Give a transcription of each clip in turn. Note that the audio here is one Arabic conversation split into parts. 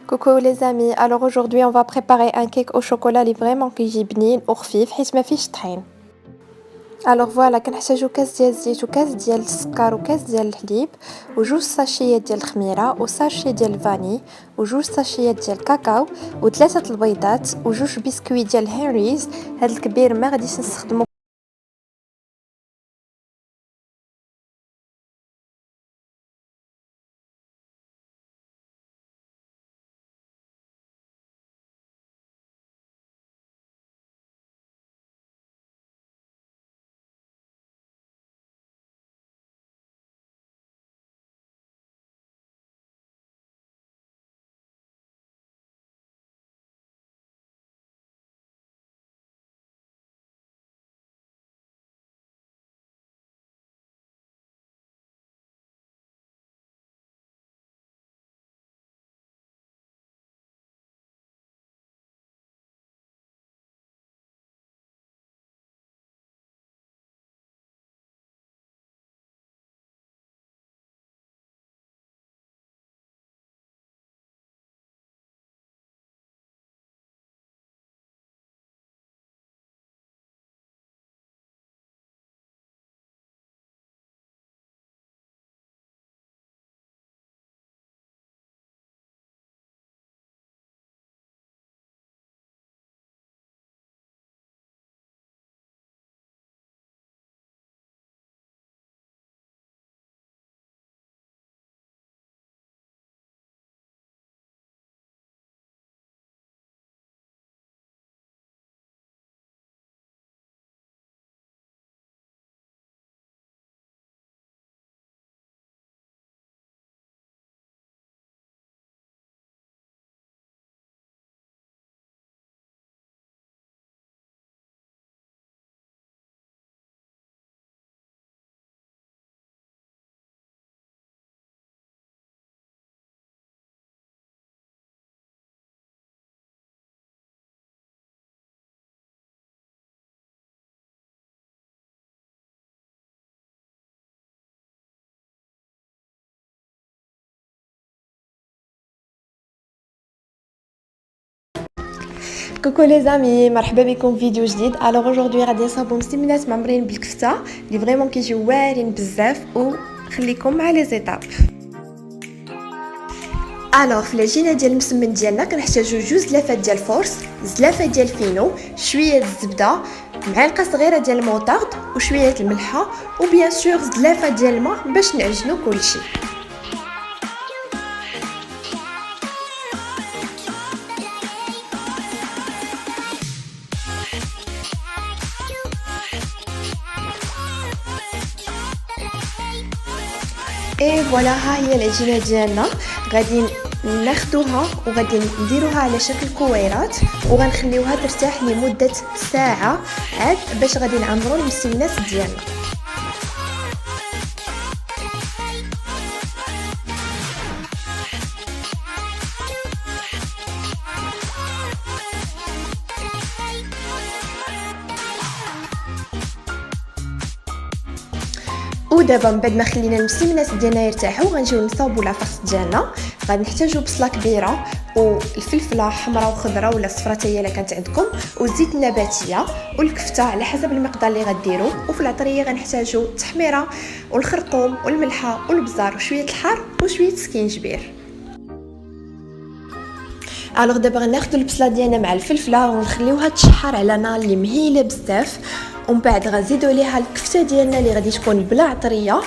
Coucou les amis, alors aujourd'hui on va préparer un cake au chocolat اللي vraiment كيجي بنين وخفيف حيت ما فيش طحين. alors voilà كنحتاجو كاس ديال الزيت وكاس ديال السكر وكاس ديال الحليب وجوج ساشيات ديال الخميره وساشي ديال الفاني وجوج ساشيات ديال الكاكاو وثلاثه البيضات وجوج بسكويت ديال الهنريز. هاد الكبير ما غاديش نستخدمو كوكو لي زامي، مرحبا بكم في فيديو جديد. الوغ اوجوردي غادي نصاوبو مسمنات معمرين بالكفته اللي فريمون كيجيو واعرين بزاف، وخليكم مع لي زيتاب. الوغ في العجينه ديال المسمن ديالنا كنحتاجو جوج لافات ديال الفورس، زلافه ديال الفينو، شويه الزبده، معلقه صغيره ديال الموطارد وشويه الملحه، وبيان سور زلافه ديال الماء باش نعجنو كلشي. اي فوالا، ها هي العجينه ديالنا. غادي ناخذوها وغادي نديروها على شكل كويرات وغنخليوها ترتاح لمده ساعه عاد باش غادي نعمروا المسمنات ديالنا. ودابا من بعد ما خلينا المسمنات ديالنا يرتاحوا غنجيو نصاوبوا لاطاس ديالنا. غادي نحتاجوا بصله كبيره والفلفله حمراء وخضراء ولا صفراء حتى هي الا كانت عندكم، والزيت النباتيه والكفته على حسب المقدار اللي غديروا. وفي العطريه غنحتاجوا التحميره والخرقوم والملحه والبزار وشويه الحار وشويه سكينجبير. الوغ دابا غناخذوا البصله ديالنا مع الفلفله ونخليوها تشحر على نار اللي مهيله بزاف، ومن بعد غنزيدوا ليها الكفته ديالنا اللي غادي تكون بلا عطريه،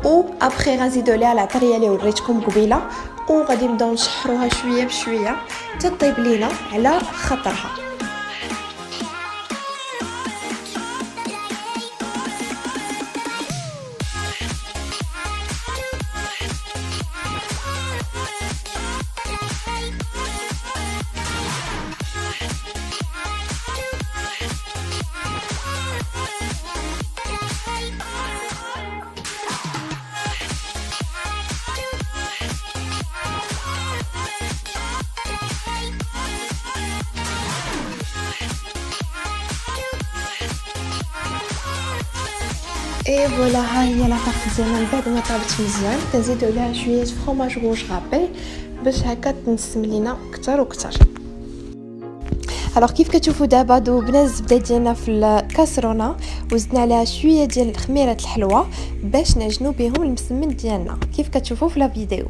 و ابخي غنزيدوا ليها العطريه اللي وريتكم قبيله، وغادي نبداو نشحروها شويه بشويه حتى طيب لينا على خطرها. اي فوالا، ها هي لاطاس ديالنا. من بعد ما طابت مزيان كنزيدو ليها شويه فرomاج روج غابي باش هكا تنسم لينا اكثر واكثر. الوغ كيف كتشوفوا دابا ذوبنا الزبده ديالنا في الكاسرونه وزدنا عليها شويه ديال الخميره الحلوه باش نعجنوا بهم المسمن ديالنا كيف كتشوفوا في لا فيديو.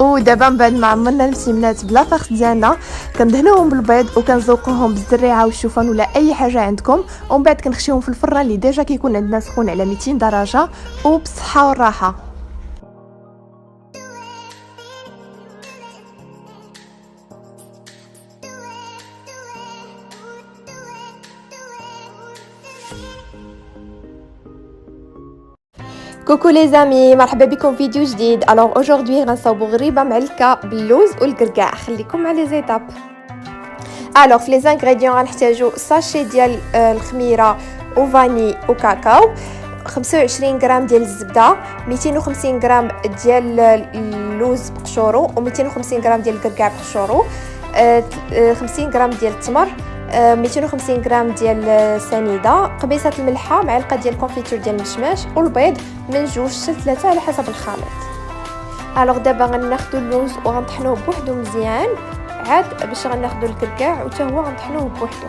ودابا من بعد ما عمرنا المسمنات بلا فخ ديالنا كندهنوهم بالبيض وكنزوقوهم بالزريعه والشوفان ولا اي حاجه عندكم، ومن بعد كنخشيوهم في الفران اللي ديجا كيكون عندنا سخون على 200 درجه وبصحه والراحه. كوكو لي زامي، مرحبا بكم فيديو جديد. الوغ اوجوردي غنصاوبوا غريبه معلكه باللوز والكركاع. خليكم مع لي زيتاب. الوغ في لي زانغريديون غنحتاجو ساشي ديال الخميره وفاني وكاكاو، 25 غرام ديال الزبده، 250 غرام ديال اللوز بقشورو و250 غرام ديال الكركاع بقشورو، 50 غرام ديال التمر، 250 غرام ديال سنيده، قبيصه الملحه، معلقه ديال الكونفيتور ديال المشماش، والبيض من 2 حتى 3 على حسب الخليط. الوغ دابا غناخذوا اللوز وغنطحنوه بوحدو مزيان، عاد باش غناخذوا الكركاع وتا هو غنطحنوه بوحدو،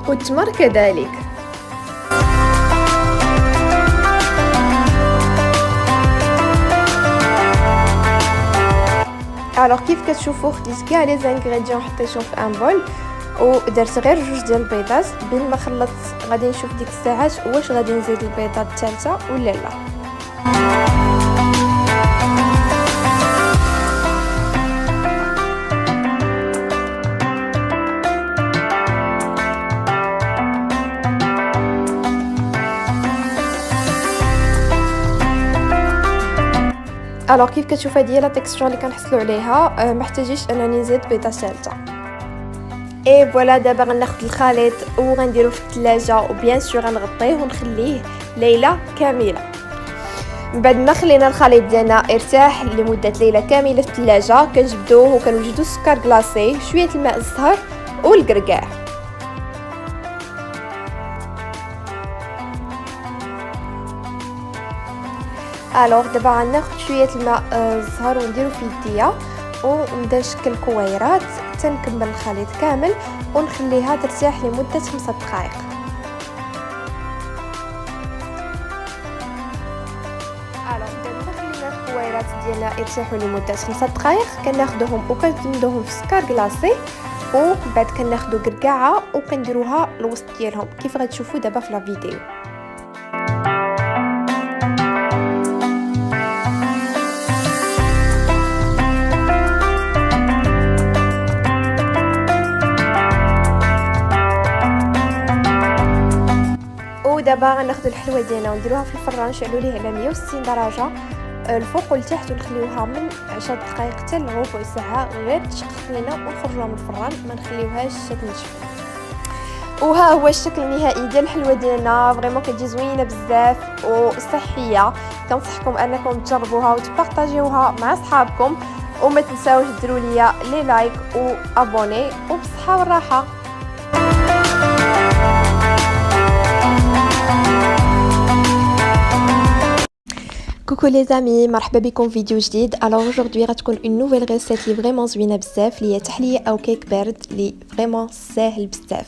والتمر كذلك. الوغ كيف كتشوفوا خديت كاع لي زانغريديون حطيتهم في ان بول ودرت غير 2 ديال البيضات. بين ما خلطت غادي نشوف ديك الساعات واش غادي نزيد البيضه الثالثه ولا لا. الوغ كيف كتشوف هذه هي لا تيكستور اللي كنحصلوا عليها، محتاجيش انني نزيد بيضه ثالثه. اي فوالا دابا غناخذ الخليط وغنديرو في الثلاجه وبيان سور غنغطيه ونخليه ليله كامله. من بعد ما خلينا الخليط ديالنا ارتاح لمده ليله كامله في الثلاجه كنجبدوه وكنوجدوا السكر كلاصي، شويه الماء الزهر والكركاع. الوغ دابا غناخذ شويه الماء الزهر ونديرو في يديا ونبدا نشكل كويرات تنكمل الخليط كامل ونخليها ترتاح لمده 5 دقائق. الوغ دابا خلينا الكويرات ديالنا يرتاحوا لمده 5 دقائق، كناخذوهم وكندمجوهم في السكر كلاصي، ومن بعد كناخذوا كركاعه وكنديروها الوسط ديالهم كيف غتشوفوا دابا في لا فيديو. ودابا غناخذوا الحلوه ديالنا ونديروها في الفران، نشعلوا ليه على 160 درجه الفوق والتحت ونخليوها من 10 دقائق حتى لربع ساعه غير تشقق لينا ونخرجوها من الفران، ما نخليوهاش تنشف. وها هو الشكل النهائي ديال الحلوه ديالنا، فريمون كتجي زوينه بزاف وصحيه. كنصحكم انكم تجربوها وتبارطاجيوها مع صحابكم، وما تنساوش ديروا ليا لي لايك وابوني، وبصحه والراحه. كوكو لي زامي، مرحبا بكم فيديو جديد. الوغ اوجوردي غتكون اون نوفيل ريسيت لي فريمون زوينه بزاف، اللي هي تحليه او كيك بارد لي فريمون ساهل بزاف.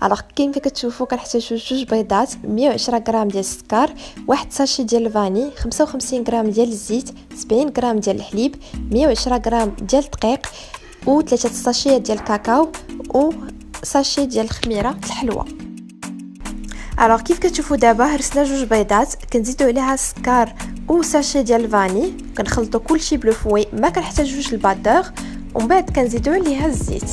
الوغ كيف كتشوفوا كنحتاجو 2 بيضات، 110 غرام ديال السكر، 1 ساشي ديال الفاني، 55 غرام ديال الزيت، 70 غرام ديال الحليب، 110 غرام ديال الدقيق، و 3 ساشيات ديال الكاكاو، و ساشي ديال الخميره الحلوه. الوغ كيف كتشوفوا دابا هرسنا جوج بيضات، كنزيدوا عليها السكر و ساشي ديال الفاني، كنخلطوا كلشي بلو فوي، ما كنحتاجوش الباتور، ومن بعد كنزيدوا عليها الزيت.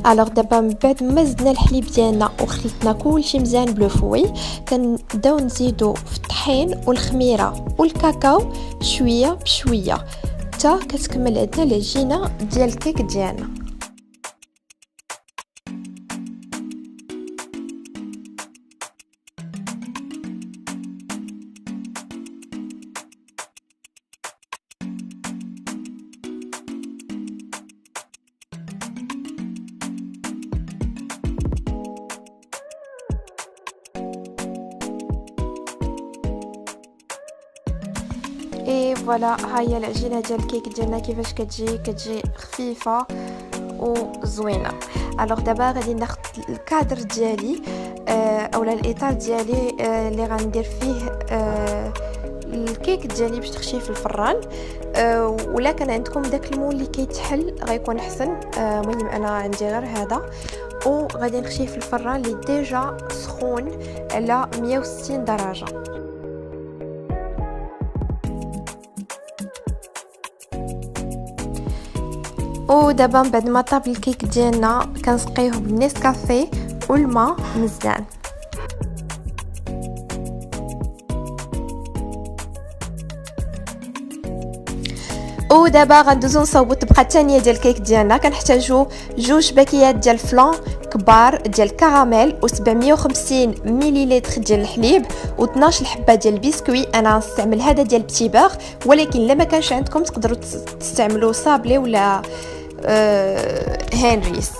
الوغ دابا من بعد ما زدنا الحليب ديالنا وخلطنا كلشي مزيان بلو فوي، كنبداو نزيدو في الطحين والخميره والكاكاو شويه بشويه حتى كتكمل عندنا العجينه ديال الكيك ديالنا. اي فوالا، ها هي العجينه ديال الكيك ديالنا كيفاش كتجي خفيفه وزوينه. الوغ دابا غادي ناخذ الكادر ديالي اولا الاطار ديالي اللي غندير فيه الكيك ديالي باش تخشيه في الفران، ولا كان عندكم داك المول اللي كيتحل غيكون احسن. المهم انا عندي غير هذا، وغادي نخشيه في الفران اللي ديجا سخون على 160 درجه. ودابا بعد ما طاب الكيك ديالنا كنسقيوه بالنسكافيه والماء مزيان. ودابا غندوزو نصاوبو الطبقه الثانيه ديال الكيك ديالنا. كنحتاجو 2 باكيات ديال الفلان كبار ديال الكراميل و750 مليلتر ديال الحليب و12 حبه ديال البسكوي. انا نستعمل هذا ديال بتيباغ، ولكن الا ما كانش عندكم تقدروا تستعملوا صابلي ولا هنريس.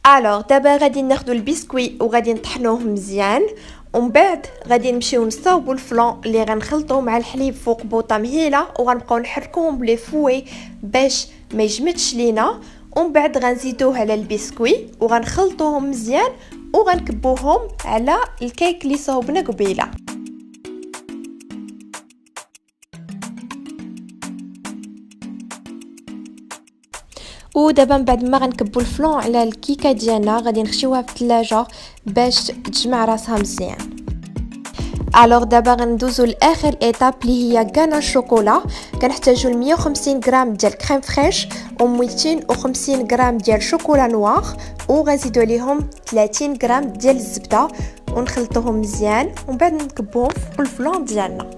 الوغ دابا غادي ناخذوا البسكوي وغادي نطحنوه مزيان، ومن بعد غادي نمشيو نصاوبوا الفلان اللي غنخلطوه مع الحليب فوق بوطه مهيله، وغنبقاو نحركوهم بلي فوي باش ما يجمدش لينا، ومن بعد غنزيدوه على البسكوي وغنخلطوهم مزيان وغنكبوهم على الكيك اللي صاوبنا قبيله. ودابا من بعد ما غنكبوا الفلون على الكيكه ديالنا غادي نخشيوها في الثلاجه باش تجمع راسها مزيان. الوغ دابا غندوزو لاخر ايتاب اللي هي كانا الشوكولا. كنحتاجو 150 غرام ديال كريم فريش و 250 غرام ديال شوكولا نوار، وغنزيدو عليهم 30 غرام ديال الزبده ونخلطوهم مزيان، ومن بعد نكبوهم في الفلون ديالنا.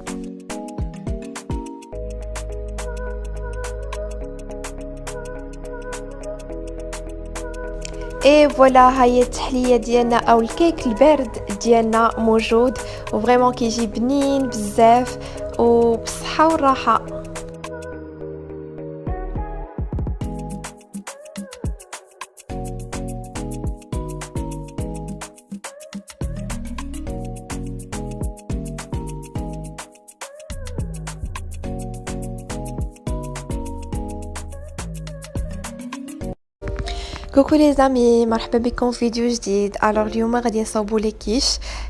اي فوالا، هاي التحليه ديالنا او الكيك البارد ديالنا موجود، وفريمون كيجي بنين بزاف وبصحه والراحه. كوكو لي زامي، مرحبا بكم في فيديو جديد. الوغ اليوم غادي نصاوبوا لي كيش.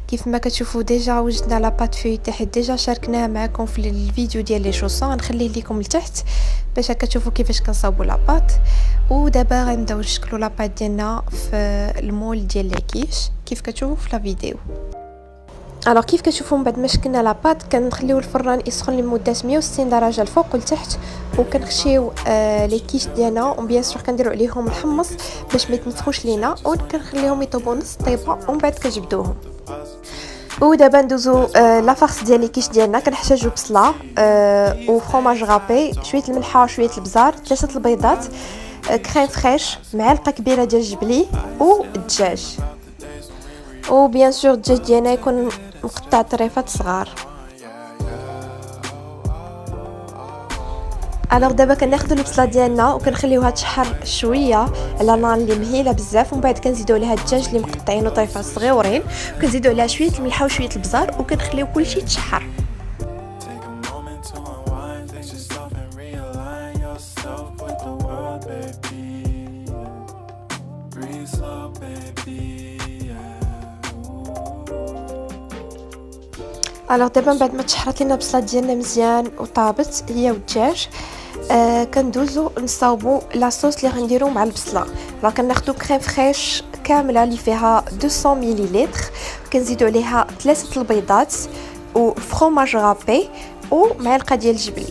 كيف ما كتشوفوا ديجا وجدنا لاباط فيوتي، ديجا شاركناها معكم في الفيديو ديال لي شوسون، غنخليه لكم لتحت باش كتشوفوا كيفاش كنصاوبوا لاباط. ودابا غنبداو نشكلوا لاباط ديالنا في المول ديال لي كيش كيف كتشوفوا في لا فيديو. الوغ كيف كتشوفوا من بعد ما شكلنا لاباط كنخليو الفران يسخن لمده 160 درجه الفوق والتحت، وكنخشيو لي كيش ديالنا، وبيان سور كنديروا عليهم الحمص باش ما يتنفخوش لينا، وكنخليهم يطيبوا نص طيبه ومن بعد كنجبدوهم. ودابا ندوزو لا فارس ديال لي كيش ديالنا. كنحتاجو بصله وفرomage غابي، شويه الملحه وشويه البزار، 3 البيضات، كريم فريش، معلقه كبيره ديال الجبلي والدجاج. وبيان سور الدجاج ديالنا يكون مقطع طريفات صغار. الوغ دابا كناخدو البصله ديالنا وكنخليوها تشحر شويه على نار اللي مهيله بزاف، ومن بعد كنزيدو عليها الدجاج اللي مقطعينو طيفات صغيورين، وكنزيدو عليها شويه الملحه وشويه البزار، وكنخليو كلشي يتشحر. Take a moment to unwind, fix yourself and realign yourself with the world, baby. Breathe slow, baby. الوغ دابا من بعد ما تشحرت لينا البصله ديالنا مزيان وطابت هي والدجاج، كندوزو نصاوبو لاصوص اللي غنديرو مع البصله. راه كناخدو كريم فريش كامله اللي فيها 200 مليلتر، كنزيدو عليها 3 البيضات وفرomاج غابي ومعلقه ديال الجبلي.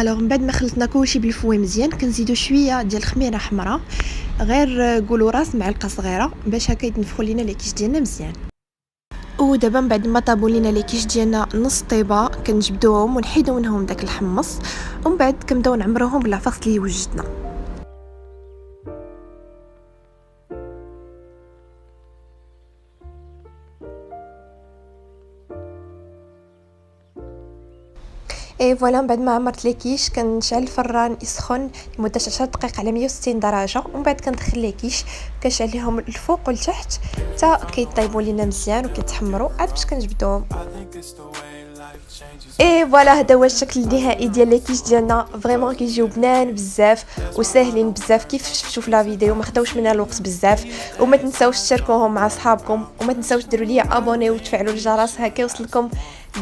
الوغ من بعد ما خلطنا كلشي بالفوي مزيان، كنزيدو شويه ديال الخميره حمراء، غير قولوا راس معلقه صغيره باش هكا يتنفخوا لينا لي كيش ديالنا مزيان. ودابا من بعد ما طابوا لينا لي كيش ديالنا نص طيبه، كنجبدوهم ونحيدو منهم داك الحمص، ومن بعد كنبداو نعمروهم بالعفص اللي وجدنا. اي فوالا، من بعد ما عمرت لي كيش كنشعل الفران يسخن لمده 10 دقائق على 160 درجه، ومن بعد كندخل لي كيش كنشعل ليهم الفوق والتحت حتى كيطيبوا لينا مزيان وكيتحمروا عاد باش كنجبدوهم. I think it's the way life changes. اي فوالا، هذا هو الشكل النهائي ديال لي كيش ديالنا. فريمون كيجيو بنان بزاف وساهلين بزاف كيف شفتوا في لا فيديو، ما خداوش منا الوقت بزاف. وما تنساوش تشاركوهم مع صحابكم، وما تنساوش ديروا لي ابوني وتفعلوا الجرس هكا يوصلكم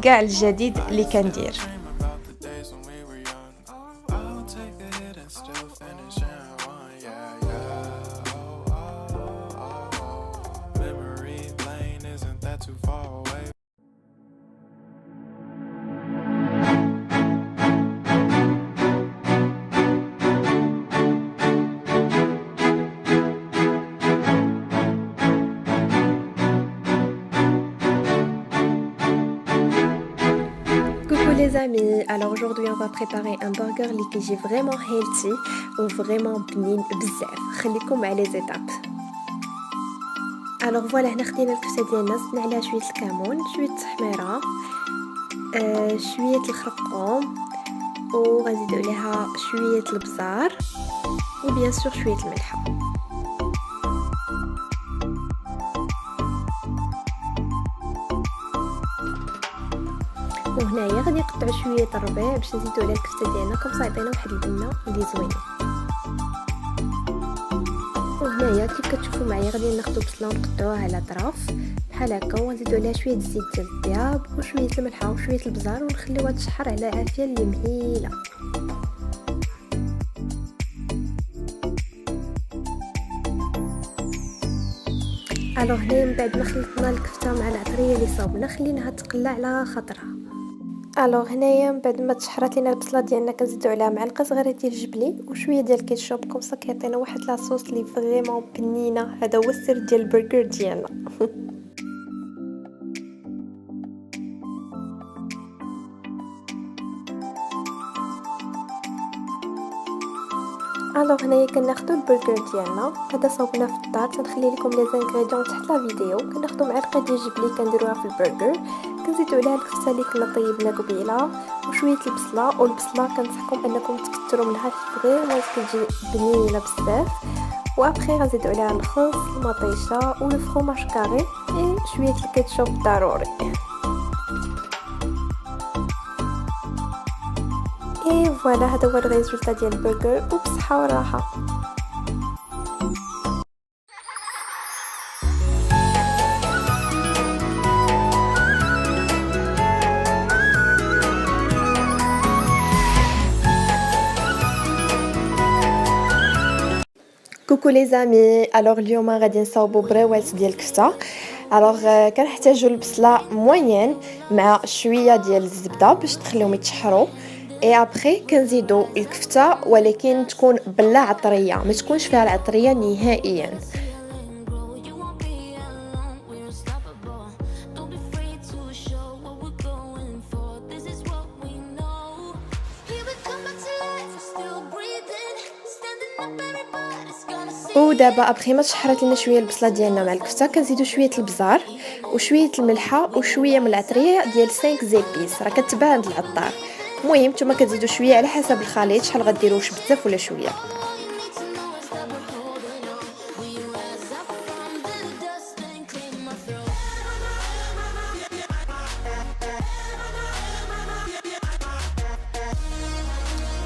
كاع الجديد اللي كندير. About the days when we were young. I'll take a hit and still finish and one. Yeah, yeah. Oh, oh, oh, oh. Memory lane, isn't that too far away? Coucou les amis, alors aujourd'hui on va préparer un burger qui est vraiment healthy ou vraiment بنين بزاف. خليكم مع les étapes. alors voilà، هنا خدينا الكبسه ديالنا، زدنا عليها شويه الكمون، شويه التحميره، شويه الخرقوم، وغنزيدو عليها شويه البزار وبيان سور شويه الملح. وهنايا غادي نقطعوا شويه الربيع باش نزيدو على الكفته ديالنا، كم صايبينا واحد البنه اللي زوينه. وهنايا كيف كتشوفوا معايا غادي ناخذوا بصله ونقطعوها على طراف بحال هكا، ونزيدو عليها شويه الزيت ديال الطياب وشويه الملح وشويه البزار، ونخليوها تشحر على عافيه اللي مهيله. الوغ هنايا من بعد ما خلطنا الكفته مع العطريه اللي صاوبنا، خليناها تقلى على خطرها. الوغ هنايا من بعد ما تشحرات لينا البصله ديالنا كنزيدو عليها معلقه صغيره ديال الجبلي وشويه ديال الكيتشوب، كومسا كيعطينا واحد لاصوص اللي فريمون بنينه. هذا هو السر ديال البرجر ديالنا. الوغ هنايا كناخدو البرجر ديالنا، هذا صوبنا في الدار، تنخلي لكم لي زانغريديون تحت لا فيديو. كناخدو معلقه ديال الجبلي كنديروها في البرجر، كنزيدو عليها الكفته اللي كنا طيبنا قبيله وشويه البصله، والبصله كنصحكم انكم تكثروا منها فريمون كتجي بنينه بزاف. وابخي غنزيدو عليها الخس، المطيشه والفرomاج كاري اي شويه الكيتشوب ضروري. اي فوالا، هذا هو الريزولتا ديال البرجر، وبصحه وراحه. كوكو لي زامي، الوغ اليوم غادي نصاوبوا بريوات ديال الكفته. الوغ كنحتاجوا البصله موين مع شويه ديال الزبده باش تخليهم يتشحروا، اي ابري كنزيدو الكفته ولكن تكون بلا عطريه، ما تكونش فيها العطريه نهائيا. ودابا ابخي ما تشحرات لنا شويه البصله ديالنا مع الكفته، كنزيدو شويه البزار وشويه الملحه وشويه من العطريه ديال 5 زيبيس، راه كتبان عند العطار. المهم نتوما كتزيدو شويه على حسب الخليط شحال غديروا، واش بزاف ولا شويه.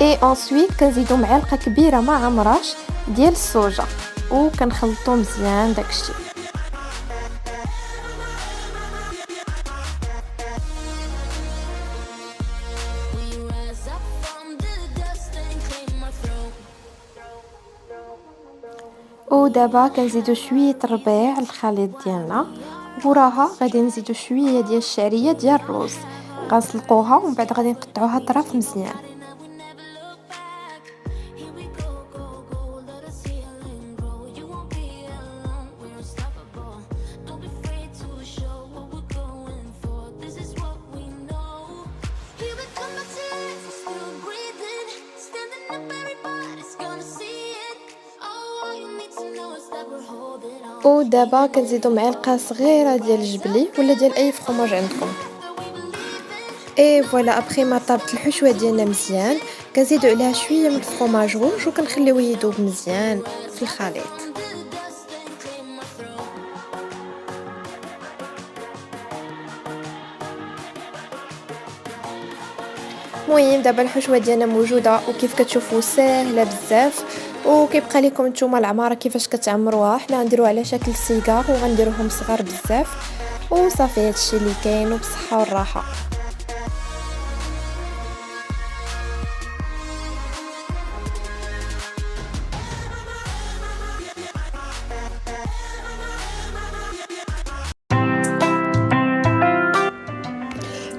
اي انsuite كنزيدو معلقه كبيره ما عمراش ديال الصوجه وكنخلطو مزيان داكشي. ودابا كنزيدو شويه الربيع الخليط ديالنا، وراها غادي نزيدو شويه ديال الشعريه ديال الروز، غنسلقوها ومن بعد غادي نقطعوها طراف مزيان. ودابا كنزيدو معلقه صغيره ديال الجبلي ولا ديال اي فخوماج عندكم. اي فوالا ابري ما طابت الحشوه ديالنا مزيان كنزيدو عليها شويه من الفخوماج روج وكنخليوه يذوب مزيان في الخليط. المهم دابا الحشوه ديالنا موجوده وكيف كتشوفوا ساهله بزاف، وكيبقى لكم نتوما العماره كيفاش كتعمروها. حنا غنديروها على شكل سيجار وغنديروهم صغار بزاف وصافي هادشي اللي كاين، وبصحه والراحه.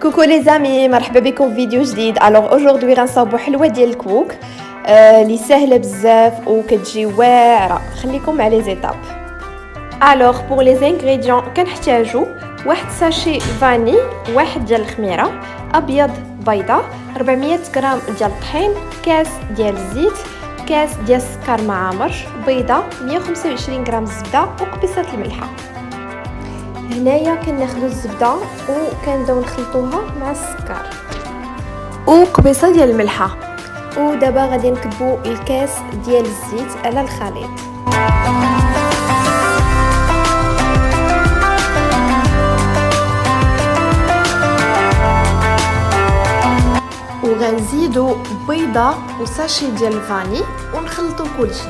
كوكو لي زامي، مرحبا بكم في فيديو جديد. الوغ اوجوردي غنصاوبوا حلوه ديال الكوك اللي سهله بزاف وكتجي واعره. خليكم مع لي زيتاب. الوغ بور لي زانغريديون كنحتاجو واحد ساشي فاني، واحد ديال الخميره ابيض، بيضه، 400 غرام ديال الطحين، كاس ديال الزيت، كاس ديال السكر معامر، بيضه، 125 غرام الزبده وقبيصه الملحه. هنايا كناخذوا الزبده وكنبداو نخلطوها مع السكر وقبيصه ديال الملحه. ودابا غادي نكبوا الكاس ديال الزيت على الخليط، وغنزيدوا بيضه وساشي ديال الفاني ونخلطوا كلشي.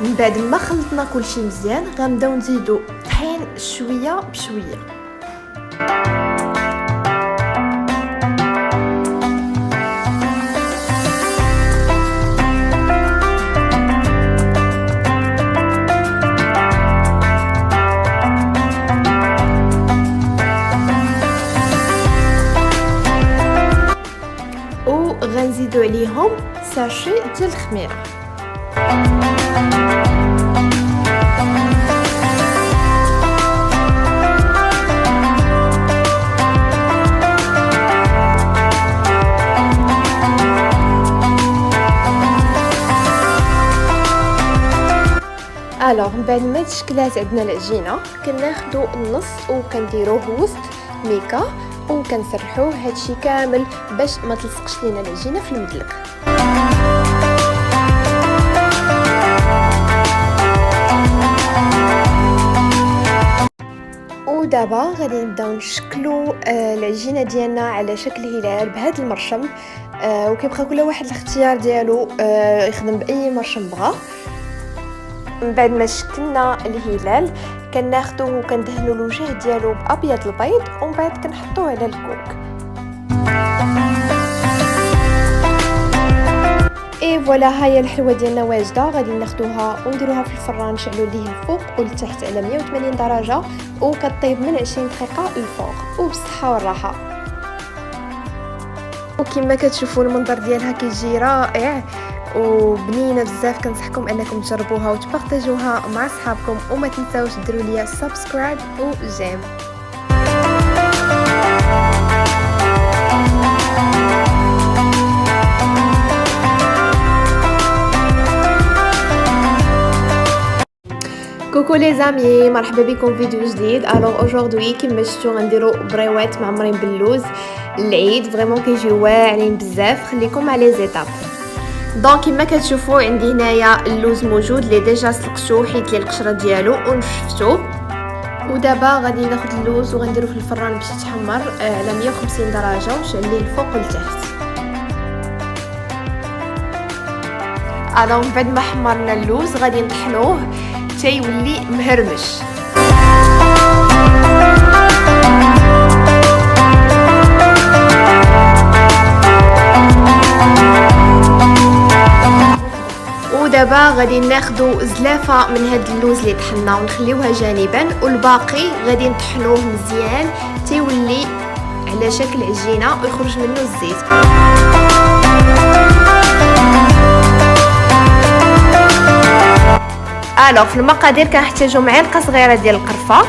من بعد ما خلطنا كلشي مزيان غنبداو نزيدو طحين شويه بشويه. وغنزيدو عليهم ساشي ديال الخميره. الوغ من بعد ما تشكلات عندنا العجينه كناخذوا النص وكنديروه وسط ميكا وكنسرحوه هادشي كامل باش ما تلصقش لينا العجينه في المدلك. ودابا غادي نبداو نشكلوا العجينه ديالنا على شكل هلال بهذا المرشم. وكيبقى كل واحد الاختيار ديالو يخدم باي مرشم بغا. من بعد ما شكلنا الهلال كناخذوه وكندهنوا الوجه ديالو بابيض البيض ومن بعد كنحطوه على الكوك. اي فوالا ها هي الحلوه ديالنا واجده. غادي ناخذوها ونديروها في الفران، نشعلوا ليه الفوق والتحت على 180 درجه، وكطيب من 20 دقيقه الفوق، وبالصحه والراحه. وكما كتشوفوا المنظر ديالها كيجي رائع وبنينه بزاف. كنصحكم انكم تجربوها وتبارطاجوها مع صحابكم، وما تنساوش ديروا لي سبسكرايب وجيم. كوكو لي زامي، مرحبا بكم في فيديو جديد. الوغ اوجوردي كيما شفتوا غنديرو بريوات معمرين باللوز العيد، فريمون كيجيو واعرين بزاف. خليكم مع لي زيتاب. دونك كيما كتشوفوا عندي هنايا اللوز موجود اللي ديجا سلقتو، حيت لي القشره ديالو ونشفتو. ودابا غادي ناخذ اللوز وغنديرو في الفران باش يتحمر على 150 درجه، ونشعل ليه الفوق والتحت. الوغ بعد ما حمرنا اللوز غادي نطحنوه تيولي مهرمش. ودابا غادي ناخدو زلافه من هاد اللوز اللي طحنا ونخليوها جانبا، والباقي غادي نطحنوه مزيان تيولي على شكل عجينه ويخرج منه الزيت. الوغ في المقادير كنحتاجو معلقه صغيره ديال القرفه،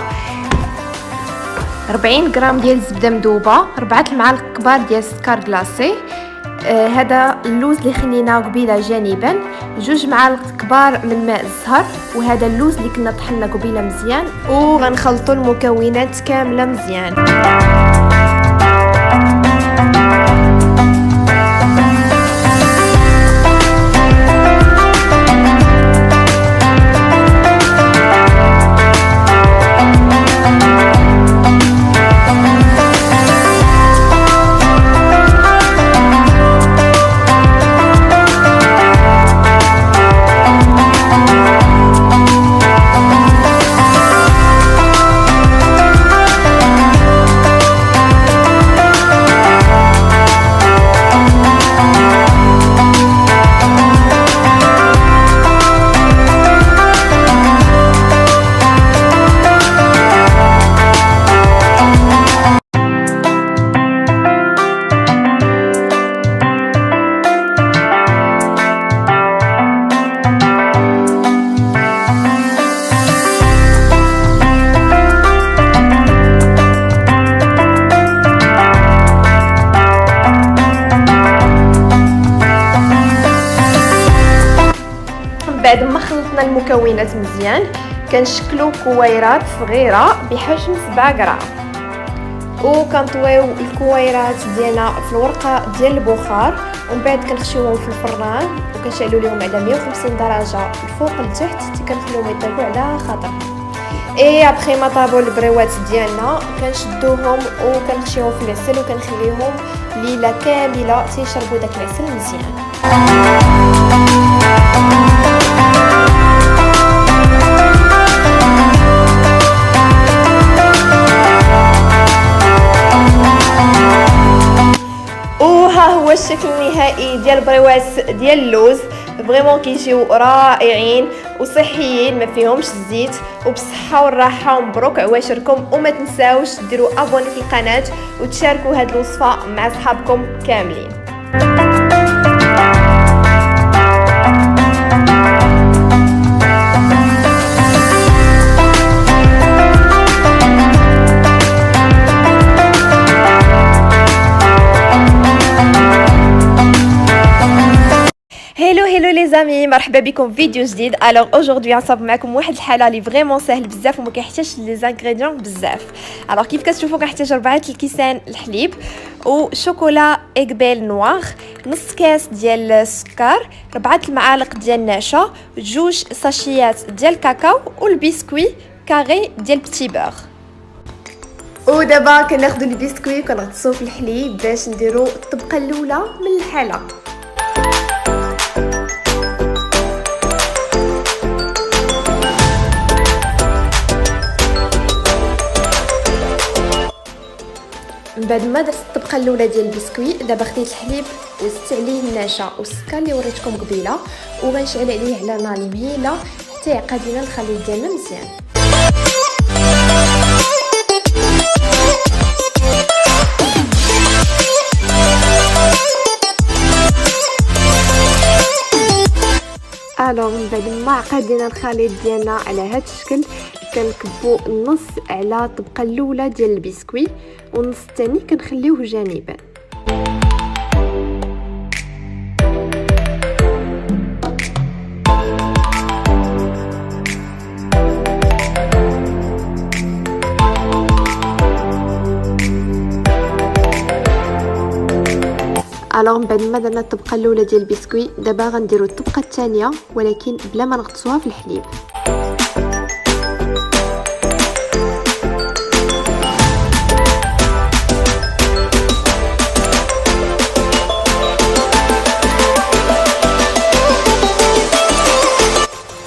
40 غرام ديال الزبده مذوبه، 4 المعالق كبار ديال السكر كلاصي، هذا اللوز اللي خليناه قبيله جانبا، 2 معالق كبار من ماء الزهر، وهذا اللوز اللي كنا طحنا قبيله مزيان. وغنخلطوا المكونات كامله مزيان. بعد ما خلطنا المكونات مزيان كنشكلو كويرات صغيره بحجم 7 غرام، وكنطويو الكويرات ديالنا في الورقه ديال البخار، ومن بعد كنخشيوهم في الفران وكنشعلوا لهم على 150 درجه الفوق لتحت، كنخليوهم يطيبوا على خاطر. اي ابخي ما طابوا البريوات ديالنا كنشدوهم وكنخشيوهم في العسل وكنخليهم ليله كامله تيشربوا داك العسل مزيان. هو الشكل النهائي ديال البريوات ديال اللوز، فريمون كيجيو رائعين وصحيين ما فيهمش الزيت، وبالصحه والراحه. ومبروك عواشركم، وما تنساوش ديروا ابوني في القناه وتشاركوا هذه الوصفه مع صحابكم كاملين. هلو لي زامي، مرحبا بكم في فيديو جديد. الوغ اوجوردي غنصاوب معكم واحد الحاله اللي فريمون ساهل بزاف وما كيحتاجش لي زانغريديون بزاف. الوغ كيف كتشوفوا كنحتاج 4 الكيسان الحليب، وشوكولا اغبيل نوار، نص كاس ديال السكر، 4 المعالق ديال النشا، 2 ساشيات ديال الكاكاو، والبسكوي كاري ديال بتي بور. ودابا كناخذوا البسكوي وكنغطسوه في الحليب باش نديروا الطبقه الاولى من الحاله. بعد ما درت الطبقه الاولى ديال البسكوي، دابا خديت الحليب وزدت عليه النشا والسكر اللي وريتكم قبيله، وغنشعل عليه على نار مهيله حتى يعقد لينا الخليط ديالنا مزيان. الوغ من بعد ما عقد لينا الخليط ديالنا على هذا الشكل، كنكبو النص على الطبقه الاولى ديال البسكوي والنص الثاني كنخليوه جانبا. الوغ من بعد ما درنا الطبقه الاولى ديال البسكوي، دابا غنديروا الطبقه الثانيه ولكن بلا ما نغطسوها في الحليب.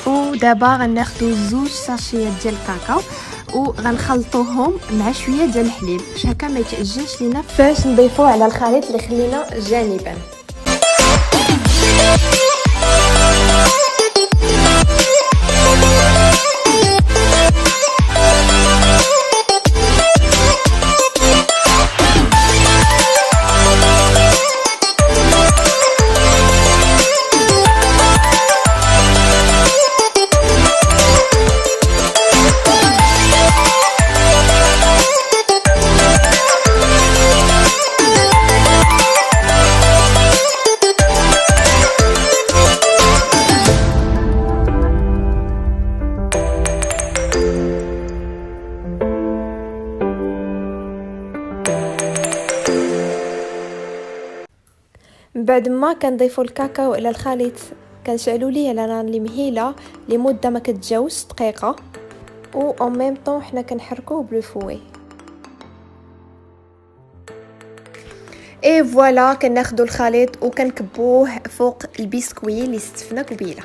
ودابا غناخذوا 2 ساشيات ديال الكاكاو وغنخلطوهم مع شويه ديال الحليب باش هكا ما يتعجنش لينا فاش نضيفوه على الخليط اللي خلينا جانبا. بعد ما كنضيفوا الكاكاو الى الخليط كنشعلوا ليه على نار مهيله لمده ما كتجاوزش دقيقه، و اون ميم طون حنا كنحركوه بلو فوي. اي فوالا كناخذوا الخليط وكنكبوه فوق البسكوي اللي استفنا قبيله.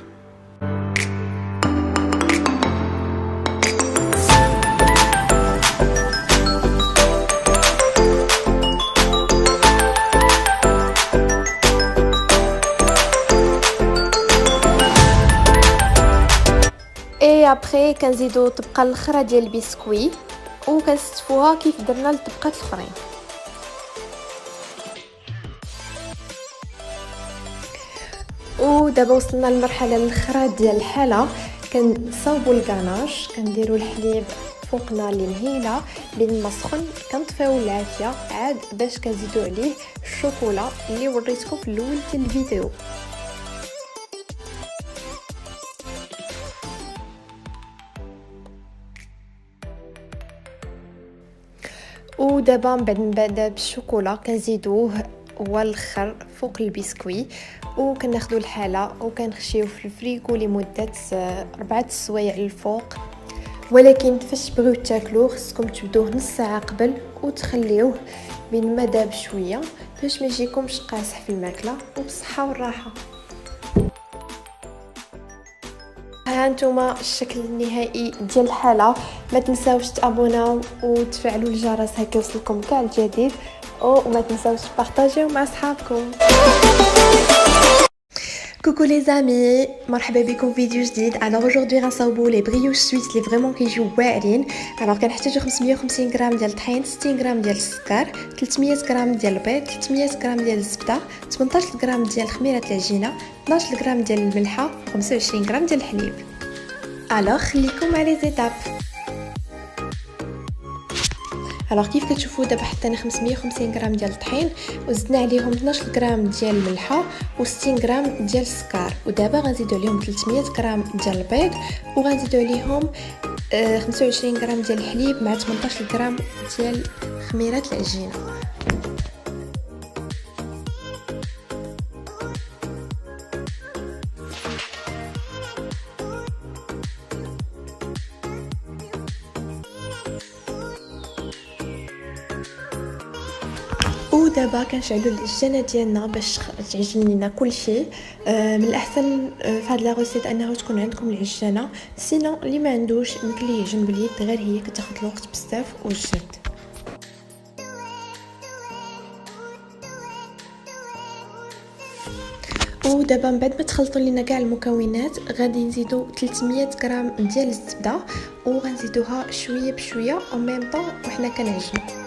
اي ابري كنزيدو الطبقه الاخرى ديال البسكوي وكنستفوها كيف درنا الطبقات الاخرين. ودابا وصلنا للمرحله الاخرى ديال الحاله، كنصاوبوا الكاناش، كنديروا الحليب فوق نار مهيله بين ما سخن، كنطفيو العافيه عاد باش كنزيدوا عليه الشوكولا اللي وريتكم في الاول ديال الفيديو. ودابا من بعد بالشوكولا كنزيدوه هو الاخر فوق البسكوي، وكناخذوا الحاله وكنخشيوه في الفريكو لمده 4 سوايع الفوق. ولكن فاش تبغيو تاكلوه خصكم تبدوه نص ساعه قبل وتخليوه بين ما داب شويه باش ما يجيكمش قاصح في الماكله، وبالصحه والراحه. ها نتوما الشكل النهائي ديال الحاله. ما تنساوش تابوناو وتفعلوا الجرس هكا يوصلكم كاع الجديد، وما تنساوش تبارطاجيو مع اصحابكم. Coucou les amis, مرحبا بكم في فيديو جديد. alors aujourd'hui غنصاوبوا لي بريوش سويت اللي فريمون كيجيو واعرين. alors كنحتاجو 550 غرام ديال الطحين، 60 غرام ديال السكر، 300 غرام ديال البيض، 300 غرام ديال الزبده، 18 غرام ديال خميره العجينه، 12 غرام ديال الملحه، 25 غرام ديال الحليب. alors خليكم مع لي زيتاب. alors كيف كتشوفوا دابا حطينا 550 غرام ديال الطحين وزدنا عليهم 12 غرام ديال الملحه و60 غرام ديال السكر، ودابا غنزيدوا عليهم 300 غرام ديال البيض، وغنزيدوا عليهم 25 غرام ديال الحليب مع 18 غرام ديال خميره العجينه. ودابا كنشعلوا العجانه ديالنا باش تعجن لينا كلشي. من الاحسن في هاد لا روسيت انه تكون عندكم العجانه، سينو اللي ما عندوش يمكن ليه يعجن باليد، غير هي كتاخذ الوقت بزاف والجهد. ودابا من بعد ما تخلطوا لينا كاع المكونات غادي نزيدو 300 غرام ديال الزبده وغنزيدوها شويه بشويه او ميم طون وحنا كنعجنوا.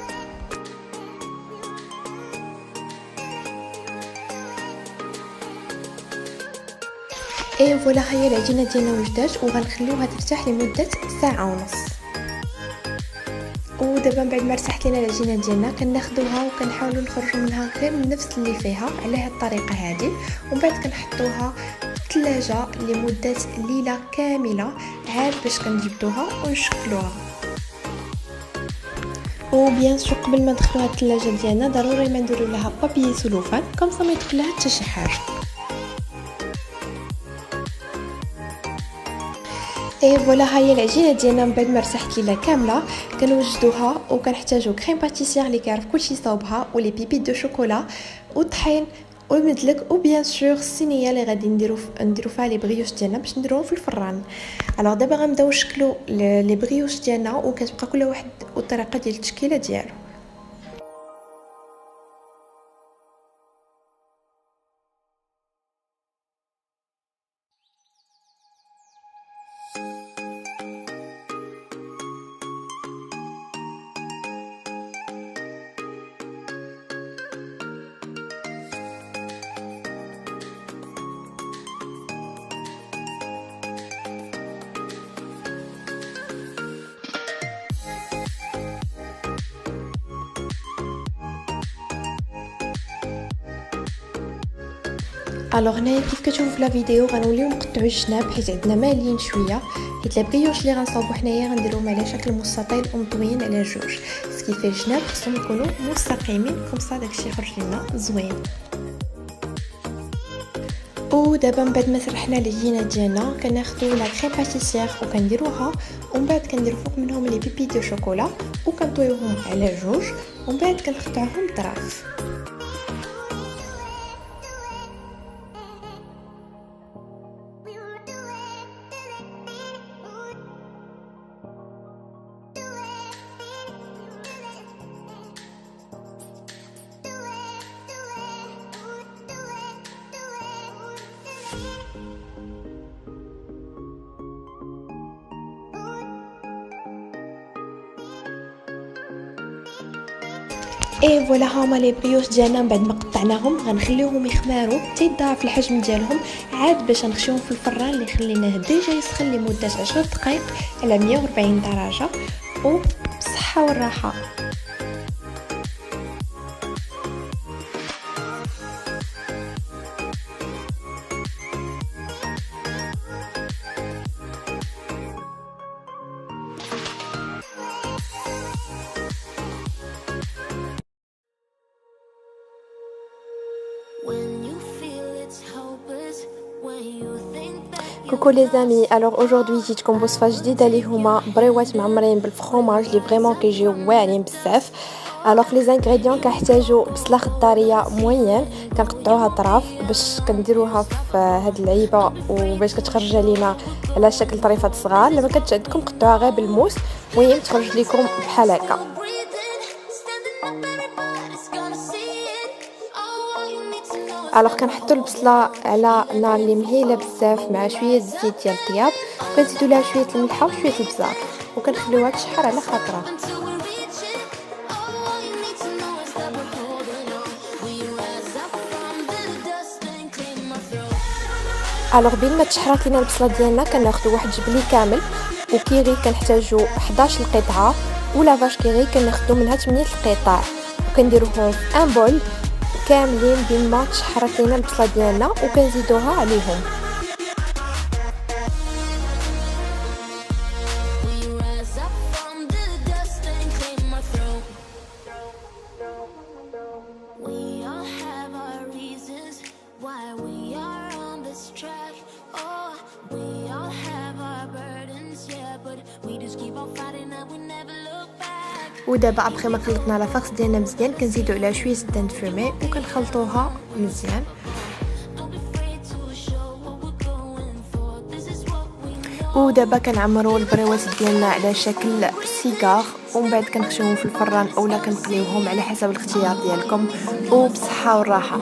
اي فوالا هي العجينه ديالنا وجدات وغنخليوها ترتاح لمده ساعه ونص. ودابا من بعد ما رتاحت لينا العجينه ديالنا كناخذوها وكنحاولوا نخرجوا منها غير النفس اللي فيها على هذه الطريقه هذه، ومن بعد كنحطوها في الثلاجه لمده ليله كامله عاد باش كنجبدوها ونشكلوها. وبيان سور قبل ما ندخلوها الثلاجه ديالنا ضروري ما نديروا لها بابي سلوفان كومسا ما يدخل لها حتى شي حاجه. اي فوالا هي العجينه ديالنا من بعد ما رتاحت لينا كامله كنوجدوها وكنحتاجو كريم باتيسير اللي كيعرف كلشي صاوبها ولي بيبيت دو شوكولا والطحين والمدلك وبيان سور الصينيه اللي غادي نديرو فيها لي بريوش ديالنا باش نديروهم في الفران. الوغ دابا غنبداو نشكلو لي بريوش ديالنا وكتبقى كل واحد والطريقه ديال التشكيله ديالو. الوغ هنايا كيف كتشوفوا في لا فيديو غنوليو نقطعوا الجناب حيت عندنا مالين شويه، حيت لي بريوش اللي غنصاوبو حنايا غنديروهم على شكل مستطيل ومطويين على جوج، سكيفي الجناب خصهم يكونوا مستقيمين كومسا داكشي يخرج لنا زوين. ودابا من بعد ما سرحنا العجينه ديالنا كناخذوا لا كريم باتيسير وكنديروها ومن بعد كنديروا فوق منهم لي بيبي دو شوكولا وكنطويوهم على جوج ومن بعد كنقطعوهم طراف. اي فوالا هما لي بريوش ديالنا من بعد ما قطعناهم غنخليوهم يخماروا حتى يضاعف الحجم ديالهم عاد باش نخشيوهم في الفران اللي خليناه ديجا يسخن لمده 10 دقائق على 140 درجه وبصحه والراحه. Coucou les amis, alors aujourd'hui جيتكم بوصفه جديده اللي هما بريوات معمرين بالفرomاج اللي فريمون كيجيو واعرين بزاف. الوغ لي زانغريديون كنحتاجو بصله خضاريه موين كنقطعوها طراف باش كنديروها في هاد العيبه وباش كتخرج لينا على شكل طريفات صغار. لما كانت عندكم قطعوها غير بالموس المهم تخرج لكم بحال هكا. الوغ كنحطوا البصله على نار اللي مهيله بزاف مع شويه الزيت ديال الطياب وكنزيدوا لها شويه الملحه وشويه البزار وكنخليوها تشحر على خاطرها. الوغ بين ما تشحرات لينا البصله ديالنا كناخذوا واحد جبلي كامل وكيري كنحتاجوا 11 قطعه ولا فاش كيري كناخذوا منها 8 القطع وكنديروهم في ان بول كاملين بين ما تشحرات لينا البصله ديالنا وكنزيدوها عليهم. ودابا ابخي ما خلطنا لا فاكس ديالنا مزيان كنزيدو على شويه زيت فومي وكنخلطوها مزيان. ودابا كنعمروا البريوات ديالنا على شكل سيجار ومن بعد كنخشيوهم في الفران اولا كنقليوهم على حسب الاختيار ديالكم وبصحه والراحه.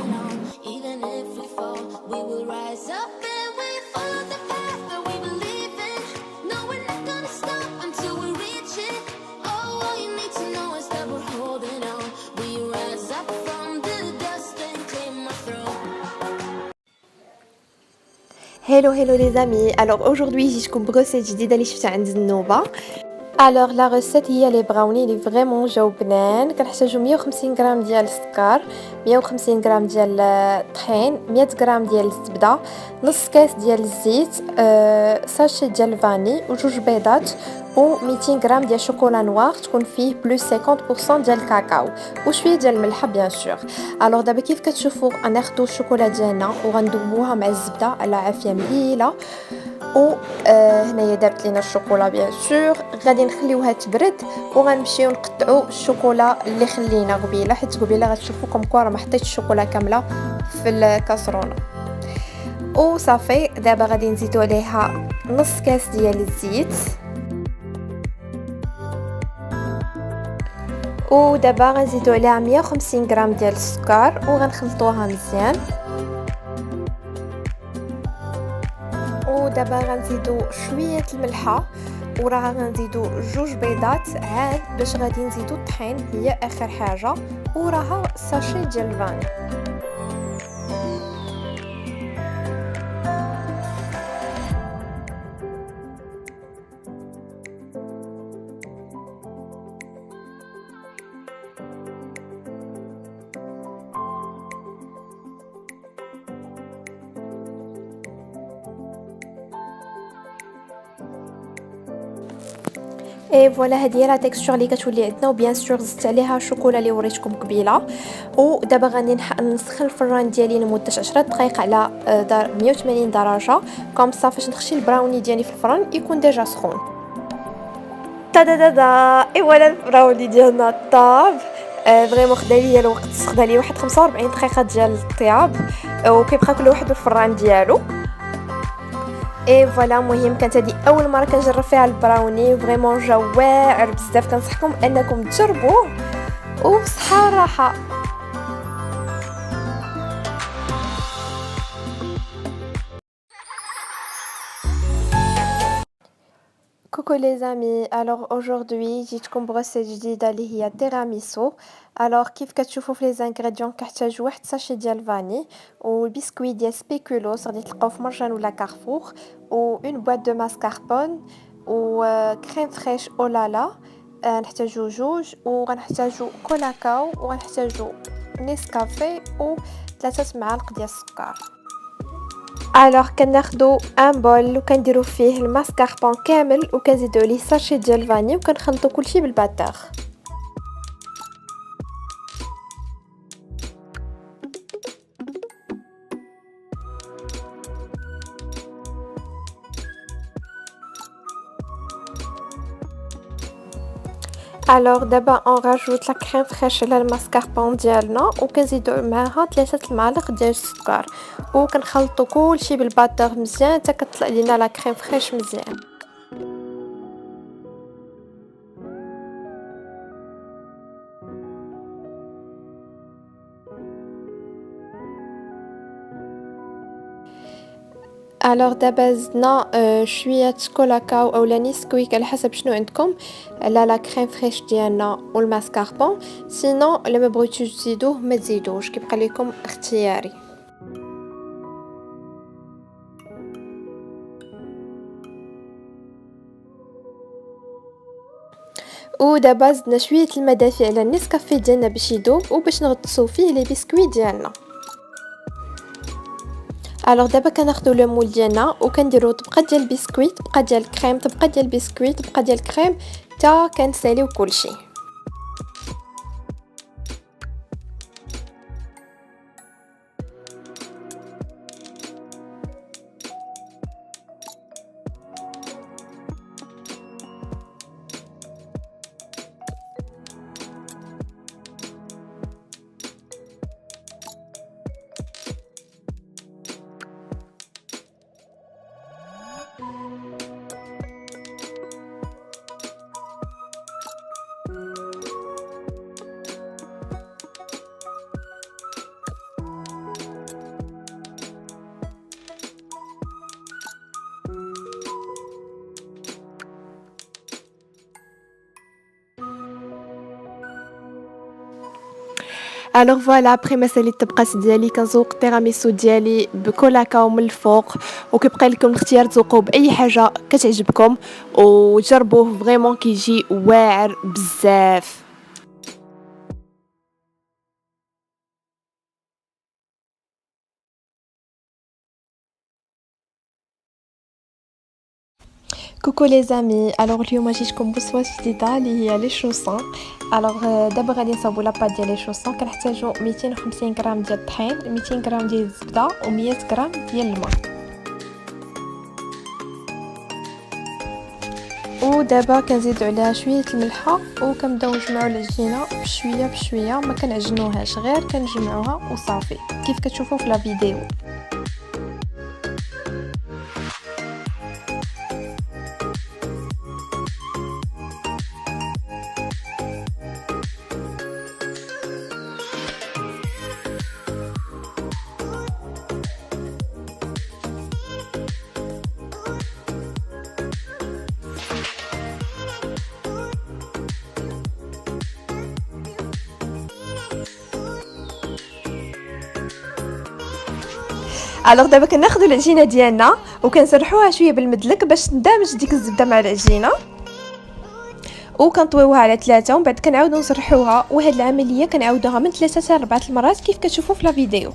Hello les amis. Alors aujourd'hui جيتكم بغوسيت جديدة اللي شفتها عند النوبة. الوغ لا غوسيت هي لي براوني اللي فريمون جاو بنان. كنحتاجو 150 غرام ديال السكر، 150 غرام ديال الطحين، 100 غرام ديال الزبده، نص كاس ديال الزيت، ساشي ديال الفاني وجوج بيضات و 200 غرام ديال شوكولا نوار تكون فيه بلس 50% ديال الكاكاو وشويه ديال الملح بيان سور. الوغ دابا كيف كتشوفوا غناخدو الشوكولا ديالنا وغندوبوها مع الزبده على عافيه مهيله و هنايا دارت لينا الشوكولا بيان سور. غادي نخليوها تبرد وغنمشيو نقطعوا الشوكولا اللي خلينا قبيله، حيت قبيله غتشوفوا كوم راه ما حطيتش الشوكولا كامله في الكاسرونه وصافي. دابا غادي نزيدو عليها نص كاس ديال الزيت ودابا غنزيدو عليها 150 غرام ديال السكر وغنخلطوها مزيان. ودابا غنزيدو شويه الملحه وراها غنزيدو جوج بيضات عاد باش غادي نزيدو الطحين هي اخر حاجه وراها ساشي ديال الفاني. اي فوالا هذه هي لا تيكستور اللي كتولي عندنا وبيان سور زدت عليها الشوكولا اللي وريتكم قبيله. ودابا غادي نسخن الفران ديالي لمده 10 دقائق على 180 درجه كوم صا فاش نخشي البراوني ديالي في الفران يكون ديجا سخون. تادادادا اي فوالا البراوني ديالنا طاب. فريمون خدا ليا الوقت، خدا لي واحد 45 دقيقه ديال الطياب وكيبقى كل واحد الفران ديالو. اي فوالا مهم كانت هذه اول مره كنجرب فيها البراوني فريمون جا واعر بزاف. كنصحكم انكم تجربوه وبصحه وراحه. Coucou les amis, alors aujourd'hui جيتكم بغوسيت جديدة اللي هي تيراميسو. alors كيف كتشوفوا في لي انغريديون كنحتاج واحد ساشي ديال الفاني والبسكويت ديال سبيكولوس غادي تلقاو في مرجان ولا كارفور و اون بواط دو ماسكاربون و كريم فريش اولالا. نحتاجو جوج وغنحتاجو كولاكاو وغنحتاجو نيسكافي و 3 معالق ديال السكر. الوغ كناخدو ان بول وكنديرو فيه الماسكاربون كامل وكنزيدو عليه ساشي ديال الفاني وكنخلطو كلشي بالباتور. الوغ دابا اون راجوت لا كريم فريش على الماسكاربون ديالنا وكنزيدو معاها 3 معالق ديال السكر وكنخلطو كلشي بالباتور مزيان حتى كتطلع لينا لا كريم فريش مزيان. الوغ دابا زدنا شويه كولاكاو اولا نيسكويك على حسب شنو عندكم على لا كريم فريش ديالنا والماسكاربون. سينو الا ما بغيتوش تزيدوه ما تزيدوش، كيبقى لكم اختياري. ودابا زدنا شويه الماء دافي على النسكافيه ديالنا باش يذوب وباش نغطسو فيه لي بسكويت ديالنا. الوغ دابا كناخدو لو مول ديالنا وكنديرو طبقه ديال البسكويت، طبقه ديال الكريم، طبقه ديال البسكويت، طبقه ديال الكريم تا كنساليو كلشي. الوغ فوالا ابخي ما ساليت الطبقات ديالي كنزوق التيراميسو ديالي بكل كاو من الفوق وكيبقى لكم الاختيار تزوقوا باي حاجه كتعجبكم وجربوه فريمون كيجي واعر بزاف. كوكو لي زامي، الوغ اليوم جيتكم بوصفه جديده اللي هي لي شوسون. الوغ دابا غادي نصاوبوا لاباط ديال لي شوسون. كنحتاجوا 250 غرام ديال الطحين، 200 غرام ديال الزبده و100 غرام ديال الماء. ودابا كنزيدوا عليها شويه الملحه وكنبداو نجمعوا العجينه بشويه بشويه، ما كنعجنوهاش غير كنجمعوها وصافي كيف كتشوفوا في لا فيديو. الوغ دابا كناخذوا العجينه ديالنا وكنسرحوها شويه بالمدلك باش تندمج ديك الزبده مع العجينه، وكنطويوها على 3 ومن بعد كنعاودو نسرحوها. وهاد العمليه كنعاودوها من 3 حتى 4 المرات كيف كتشوفوا في لا فيديو.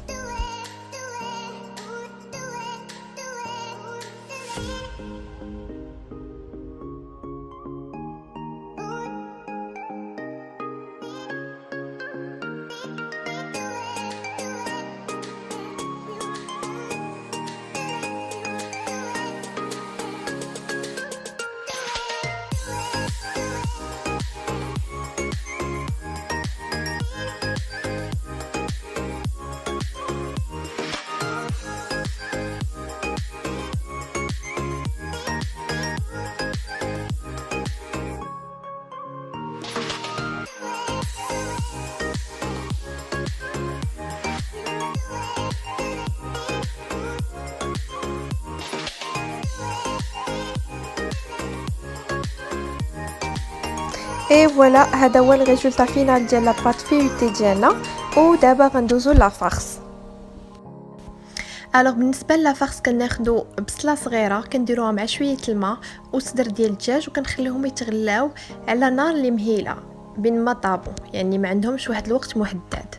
اي فوالا هذا هو الريزولطا فينال ديال لاباط فيوتي ديالنا. ودابا غندوزو لا فارس. الوغ بالنسبه لا فارس كناخذوا بصله صغيره كنديروها مع شويه الماء وصدر ديال الدجاج وكنخليهم يتغلاو على نار اللي مهيله بين ما طابو، يعني ما عندهمش واحد الوقت محدد.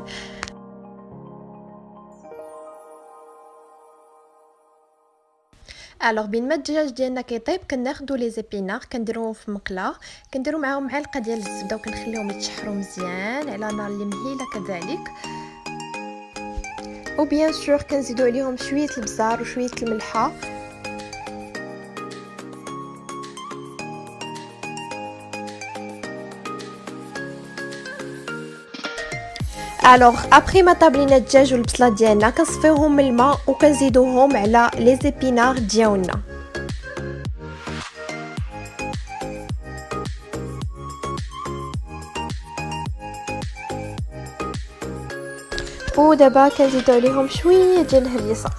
الوغ بين ما الدجاج ديالنا كيطيب كناخذوا لي زيبينار كنديروهم في مقله، كنديروا معاهم معلقه ديال الزبده وكنخليهم يتشحروا مزيان على نار اللي مهيله كذلك. وبيان سور كنزيدوا عليهم شويه البزار وشويه الملحه. الوغ ابري ما طابلينا الدجاج والبصله ديالنا كنصفيوهم من الماء وكنزيدوهم على لي زيبينار ديالنا. ودابا كنزيدو عليهم شويه ديال الهريسه.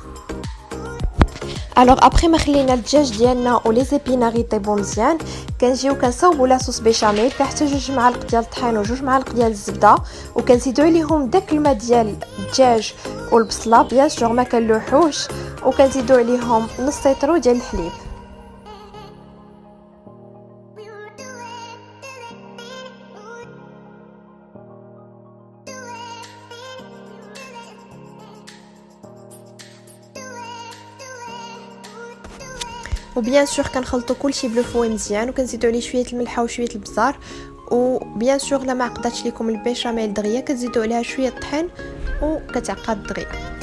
الوغ ابري ما خلينا الدجاج ديالنا ولي زيبينار يطيبوا مزيان كنجيو كنصاوبوا لاصوص بيشاميل. كنحتاجو 2 معالق ديال الطحين و2 معالق ديال الزبده وكنزيدو عليهم داك الماء ديال الدجاج والبصله بيان سور ما كنلوحوش، وكنزيدو عليهم نص لتر ديال الحليب. وبيان سور كنخلطوا كلشي بلو مزيان وكنزيدوا عليه شويه الملحه وشويه البزار. وبيان سور لا ما عقداتش لكم البيشاميل دغيا كتزيدوا عليها شويه الطحين وكتعقد دغيا.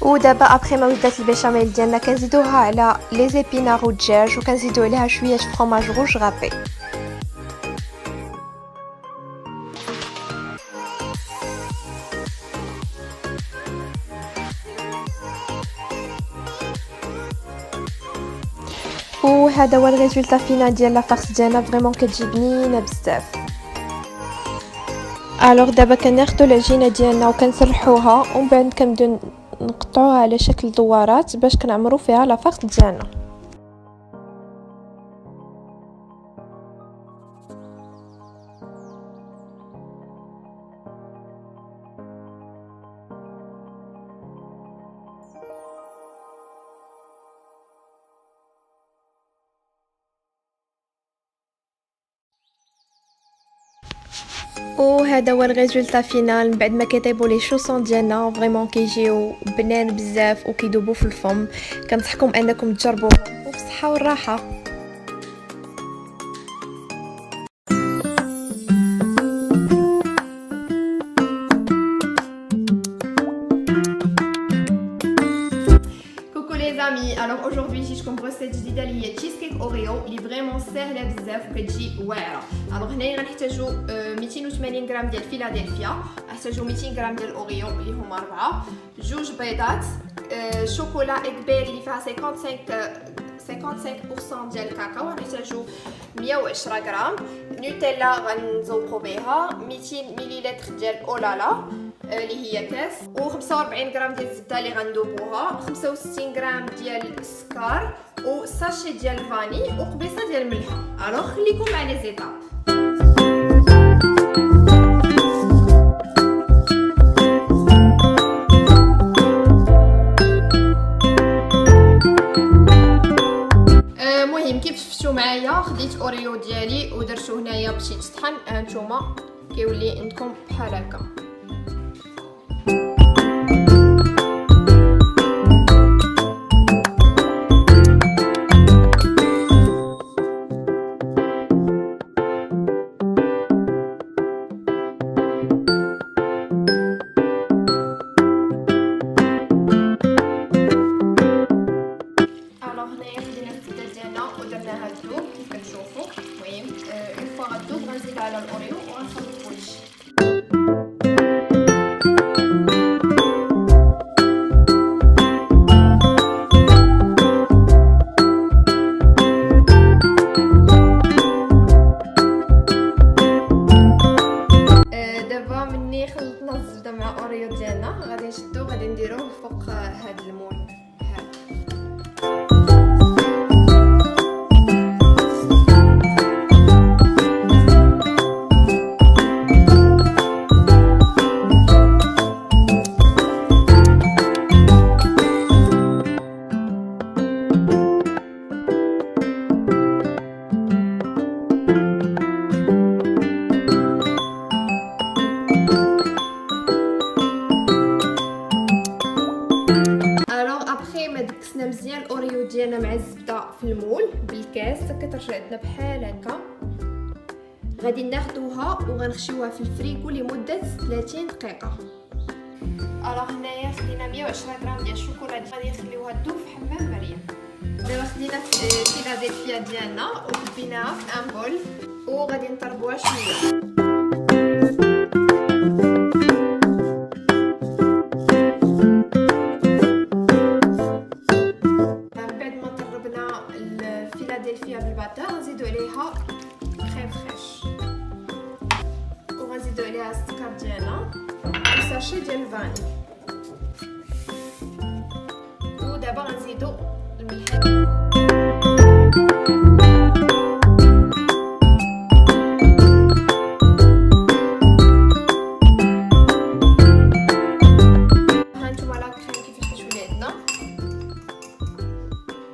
ودابا ابري ما ولات البيشاميل ديالنا كنزيدوها على لي زيبينار والدجاج وكنزيدو عليها شويه فرomاج روج غابي. وهذا هو الريزولطا فينال ديال لا فارس ديالنا. فريمون كتجي بنينه بزاف. الوغ دابا كناخدو العجينه ديالنا وكنسرحوها ومن بعد كنبداو نقطعوها على شكل دوارات باش كنعمرو فيها لافارت ديالنا. وهذا هو الريزولتا فينال من بعد ما كيطيبوا لي شوسون ديالنا. فريمون كيجيو بنان بزاف وكيذوبوا في الفم. كنصحكم انكم تجربوهم وبصحه والراحه. Alors aujourd'hui جيتكم بروسيت جديده اللي هي تشيز كيك اوريو اللي فريمون ساهله بزاف وكتجي واعره. الوغ هنايا غنحتاجو 280 غرام ديال فيلادلفيا، غنحتاجو 200 غرام ديال الاوريو اللي هما 4، جوج بيضات، شوكولا اكبير اللي فيها 55% ديال الكاكاو، غنحتاجو 110 غرام نوتيلا غنزوقو بها، 200 مليلتر ديال اولالا اللي هي كاس، و45 غرام ديال الزبده اللي غندوبوها، 65 غرام ديال السكر، وساشي ديال الفاني، وقبيصه ديال الملح. الوغ خليكم مع لي زيتاب. المهم كيف شفتوا معايا خديت اوريو ديالي ودرتو هنايا باش يتطحن. هانتوما كيولي عندكم بحال هكا. ودرناها تذوب كيف كتشوفوا. المهم اون فوا غتذوب غنزيد على الاوريو وغنخلط كلشي. دابا مني خلطنا الزبده مع اوريو ديالنا غادي نشدو غادي نديروه فوق هاد المول هذا. دكسنا مزيان الاوريو ديالنا مع الزبده في المول بالكاس كترجع لنا بحال هكا. غادي ناخذوها وغنخشيوها في الفريكو لمده 30 دقيقه. الوغ هنايا خدينا 110 غرام ديال الشوكولا غادي نخليوها تذوب في حمام مريم. دابا خدينا فيلادلفيا ديالنا وكبيناها في ان بول وغادي نطربوها شويه. الفيلادلفيا بالباتر غنزيدو عليها كريم فريش وغنزيدو عليها السكر ديالنا وساشي ديال الفاني، ودابا غنزيدو الملح. هانتوما لا كريم كيفاش كتولي عندنا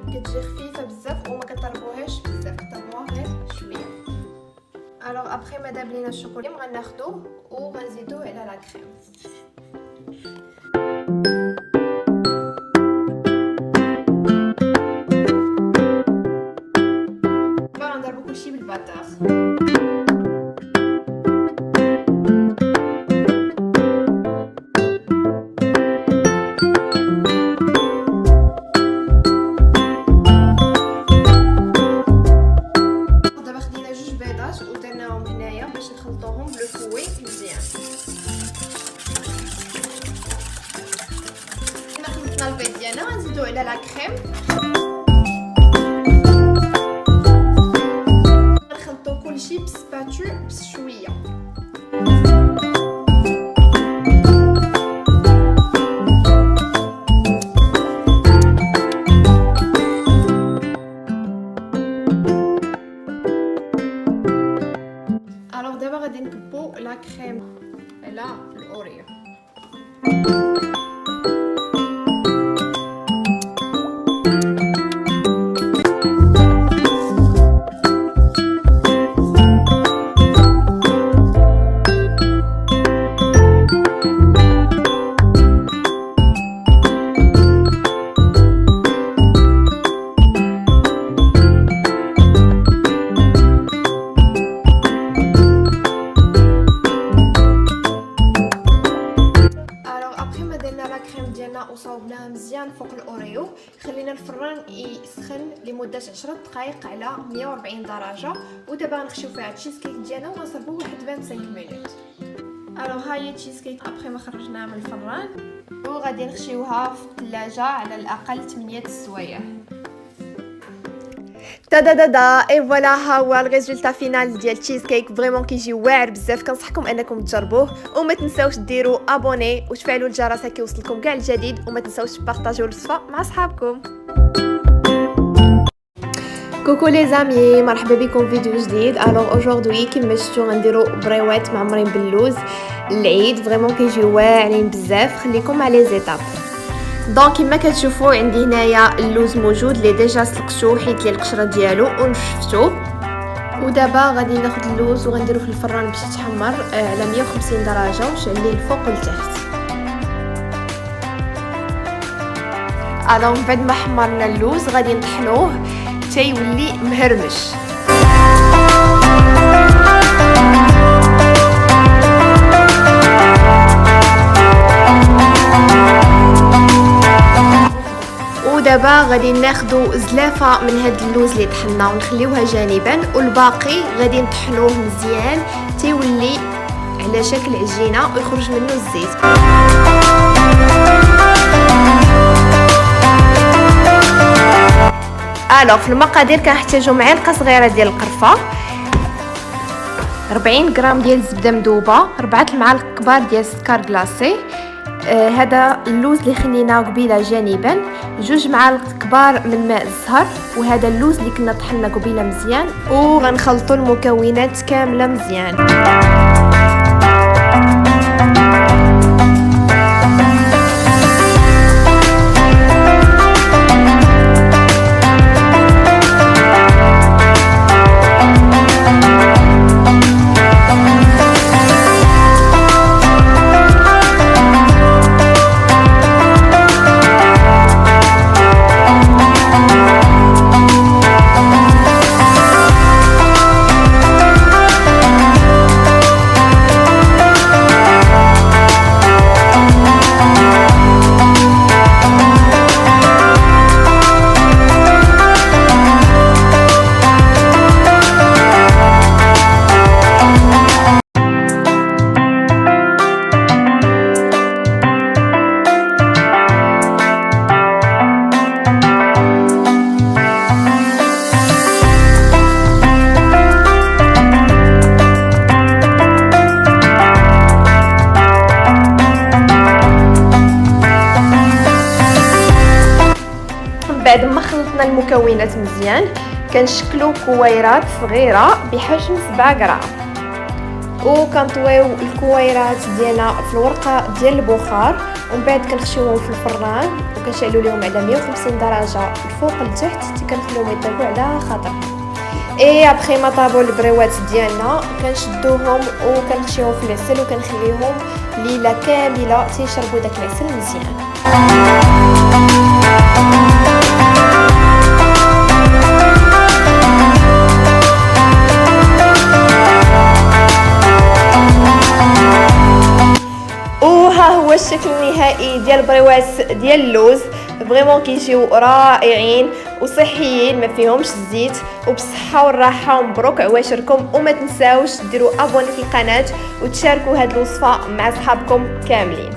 كتجي خفيفه بزاف وما كطربوهاش بزاف، كطربوها غير شويه. الوغ ابخي ما داب لينا الشوكولا غناخدوه وغنزيدوه على لا كريم. دابا غنضربو كلشي بالباتار. ودرناهم هنايا باش نخلطوهم بالفوي مزيان. كما خلطنا البيض ديالنا غنزيدو على لا كريم، نخلطو كلشي كريم على الاوريو. وصوبناها مزيان فوق الاوريو. خلينا الفران يسخن لمده 10 دقائق على 140 درجه، ودابا نخشيو فيها التشيز كيك ديالنا ونصبوه واحد 25 مينوت. ها هي التشيز كيك ابخي ما خرجناها من الفران، وغادي نخشيوها في الثلاجه على الاقل 8 سوايع. اي فوالا ها هو الريزولتا فينال ديال التشيز كيك. فريمون كيجي واعر بزاف، كنصحكم انكم تجربوه، وما تنساوش ديروا ابوني وتفعلوا الجرس كيوصلكم كاع الجديد، وما تنساوش تبارطاجيو الوصفه مع صحابكم. كوكو لي زامي، مرحبا بكم في فيديو جديد. الوغ اوجوردي كيما شفتوا غنديروا بريوات معمرين باللوز العيد. فريمون كيجيو واعرين بزاف، خليكم مع لي زيتاب. دونك كما كتشوفوا عندي هنايا اللوز موجود اللي ديجا سلقتو، حيت لي القشره ديالو ونشفتو. ودابا غادي ناخذ اللوز وغنديرو في الفران باش يتحمر على 150 درجه ونشعل ليه الفوق والتحت. من بعد ما حمرنا اللوز غادي نطحنوه حتى يولي مهرمش. ودابا غادي ناخدو زلافه من هاد اللوز اللي طحنا ونخليوها جانبا، والباقي غادي نطحنوه مزيان تيولي على شكل عجينه ويخرج منه الزيت. في المقادير كنحتاجو معلقه صغيره ديال القرفه، 40 غرام ديال الزبده مذوبه، 4 المعالق كبار ديال السكر كلاصي، هذا اللوز اللي خليناه قبيله جانبا، 2 معالق كبار من ماء الزهر، وهذا اللوز اللي كنا طحنا قبيله مزيان، وغنخلطوا المكونات كامله مزيان. بعد ما خلطنا المكونات مزيان كنشكلوا كويرات صغيره بحجم 7 غرام، وكنطويو الكويرات ديالنا في الورقه ديال البخار، ومن بعد كنخشيوهم في الفران وكنشعلوا لهم على 150 درجه الفوق لتحت حتى كنخليوهم يطيبوا على خاطر. ابخي ما طابوا البريوات ديالنا كنشدوهم وكنخشيوهم في العسل وكنخليهم ليله كامله تيشربوا داك العسل مزيان. هو الشكل النهائي ديال البريوات ديال اللوز. فريمون كيجيو رائعين وصحيين، ما فيهمش الزيت، وبالصحه والراحه، ومبروك عواشركم. وما تنساوش ديروا ابوني في القناه وتشاركوا هذه الوصفه مع صحابكم كاملين.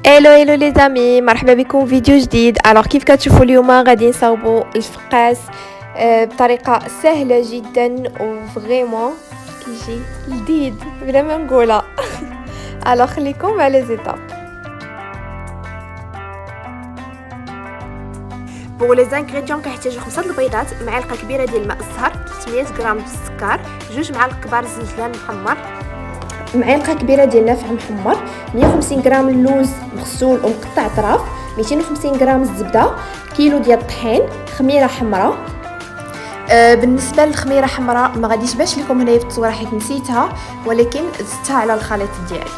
الو لي زامي، مرحبا بكم في فيديو جديد. كيف كتشوفوا اليوم غادي نصاوبوا الفقاس بطريقه سهله جدا وفريمون كيجي لذيذ بلا ما نقولها. الوغ خليكم مع لي زيتاب. بوغ لي زانغريديون كنحتاجو 5 البيضات، معلقه كبيره ديال الماء الزهر، 300 غرام ديال السكر، 2 معالق كبار الزنجلان محمر، معلقه كبيره ديال النافع محمر، 150 غرام اللوز مغسول ومقطع اطراف، 250 غرام الزبده، كيلو ديال الطحين، خميره حمراء. بالنسبه للخميره حمراء ما غاديش باش لكم هنايا في التصويره حيت نسيتها، ولكن زدتها على الخليط ديالي.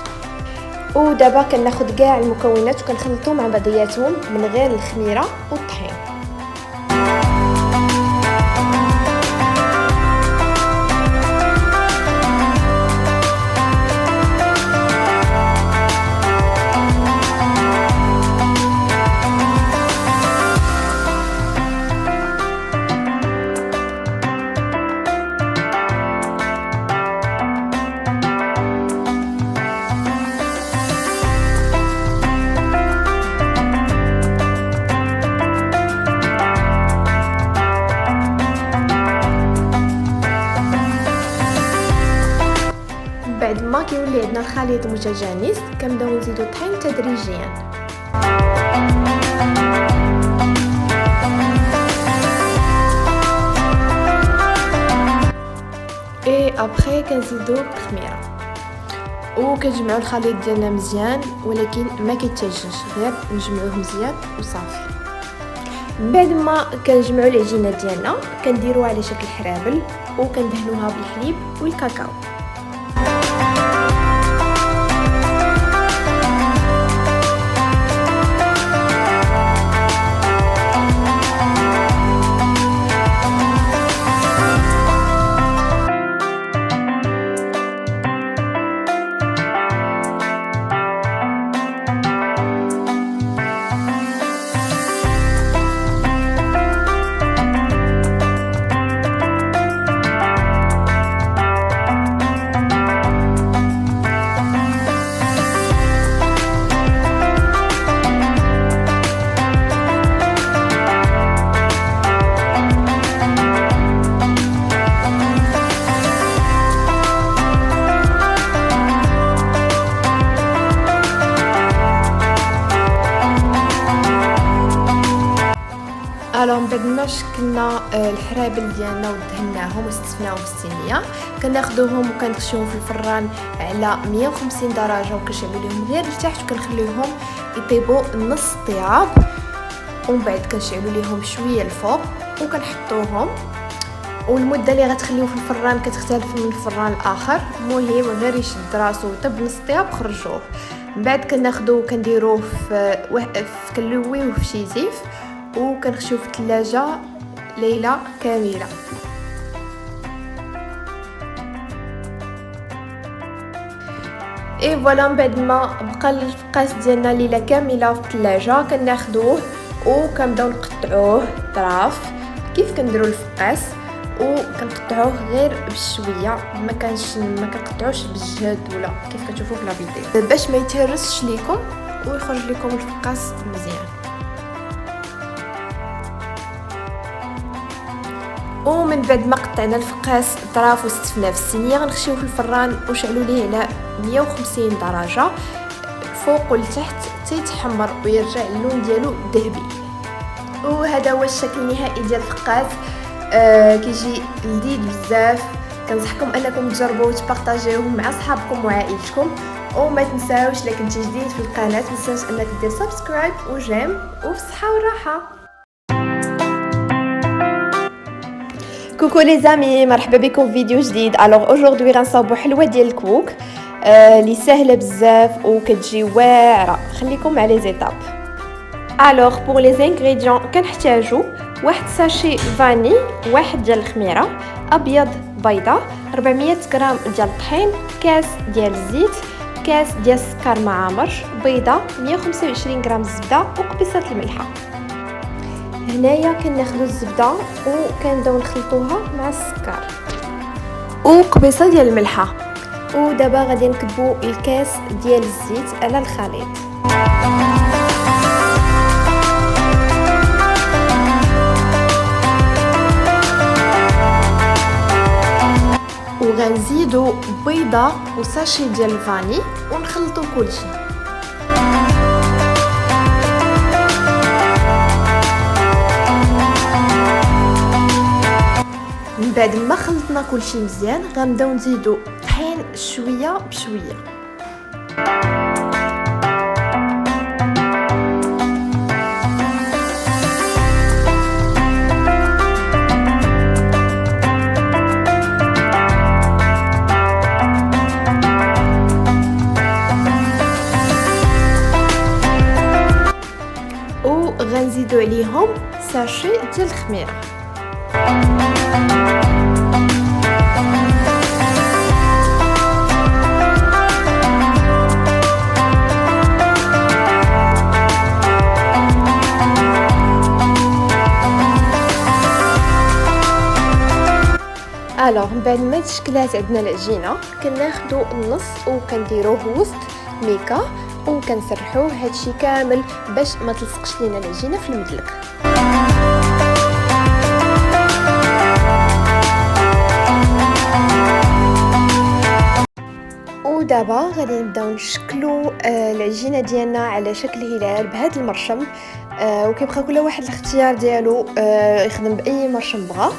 ودابا كناخذ كاع المكونات وكنخلطهم مع بعضياتهم من غير الخميره والطحين. بعد ما كيولي عندنا الخليط متجانس كنبداو نزيدو الطحين تدريجيا. اي ابخي كنزيدو الخميره وكنجمعوا الخليط ديالنا مزيان، ولكن ما كيتجنش، غير نجمعوه مزيان وصافي. بعد ما كنجمعوا العجينه ديالنا كنديروها على شكل حرابل وكندهنوها بالحليب والكاكاو. الو بعد ما شكلنا الحرابل ديالنا ودهناهم واستفناهم في الصينيه كناخذوهم وكنخشيوهم في الفران على 150 درجه وكنشعلوا لهم غير لتحت وكنخليوهم يطيبوا نص طياب، ومن بعد كنشعلوا لهم شويه الفوق وكنحطوهم. والمده اللي غتخليوه في الفران كتختلف من الفران الاخر، المهم غير يشد راسو ويطيب نص طياب خرجوه. من بعد كناخذوه كنديروه كنلويوه في شي زيف وكنخشيوه في الثلاجه ليله كامله. اي فوالا، من بعد ما بقى الفقاس ديالنا ليله كامله في الثلاجه كناخذوه وكنبداو نقطعوه طراف كيف كنديروا الفقاس، وكنقطعوه غير بشويه، ما كنقطعوش بالجهد ولا كيف كتشوفوا في لا فيديو، باش ما يتهرسش ليكم ويخرج لكم الفقاس مزيان. ومن بعد ما قطعنا الفقاس طراف واستفناه في الصينيه غنخشيوه في الفران وشعلوا ليه على 150 درجه فوق ولتحت تيتحمر ويرجع اللون ديالو ذهبي. وهذا هو الشكل النهائي ديال الفقاس. كيجي لذيذ بزاف، كنصحكم انكم تجربوه وتبارطاجيوه مع صحابكم وعائلتكم. وما تنساوش الا كنتي جديد في القناه متنساش انك دير سبسكرايب وجيم وبصحه وراحه. كوكو لي زامي، مرحبا بكم في فيديو جديد. الوغ اوجوردي غنصاوبوا حلوه ديال الكوك اللي سهله بزاف وكتجي واعره. خليكم مع لي زيتاب. الوغ بور لي زانغريديون كنحتاجو واحد ساشي فاني، واحد ديال الخميره ابيض، بيضه، 400 غرام ديال الطحين، كاس ديال الزيت، كاس ديال السكر معامر، بيضه، 125 غرام الزبده وقبيصه الملحه. هنايا كناخذوا الزبده وكنبداو نخلطوها مع السكر وقبيصه ديال الملحه. ودابا غادي نكبوا الكاس ديال الزيت على الخليط. وغنزيدو بيضه وساشي ديال الفاني ونخلطو كلشي. من بعد ما خلطنا كلشي مزيان غنبداو نزيدو طحين شويه بشويه. وغنزيدو عليهم ساشي ديال الخميره. الوغ من بعد ما تشكلات عندنا العجينه كناخدو النص وكنديروه وسط ميكا وكنسرحوه هادشي كامل باش ما تلصقش لينا العجينه في المدلك. ودابا غادي نبداو نشكلو العجينه ديالنا على شكل هلال بهذا المرشم. وكيبقى كل واحد الاختيار ديالو يخدم باي مرشم بغا.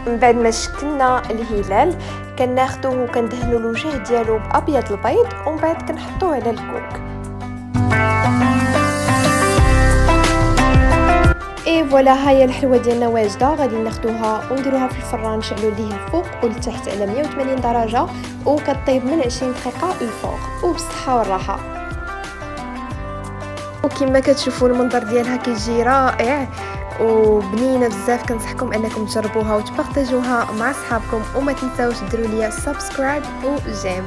من بعد ما شكلنا الهلال كناخذوه وكندهنوا الوجه ديالو بابيض البيض ومن بعد كنحطوه على الكوك. اي فوالا هي الحلوه ديالنا واجده. غادي ناخذوها ونديروها في الفران نشعلوا ليه الفوق والتحت على 180 درجه وكطيب من 20 دقيقه الفوق وبالصحه والراحه. وكما كتشوفوا المنظر ديالها كيجي رائع وبنينه بزاف. كنصحكم انكم تجربوها وتبارطاجوها مع صحابكم وما تنساوش ديروا لي سبسكرايب وجيم.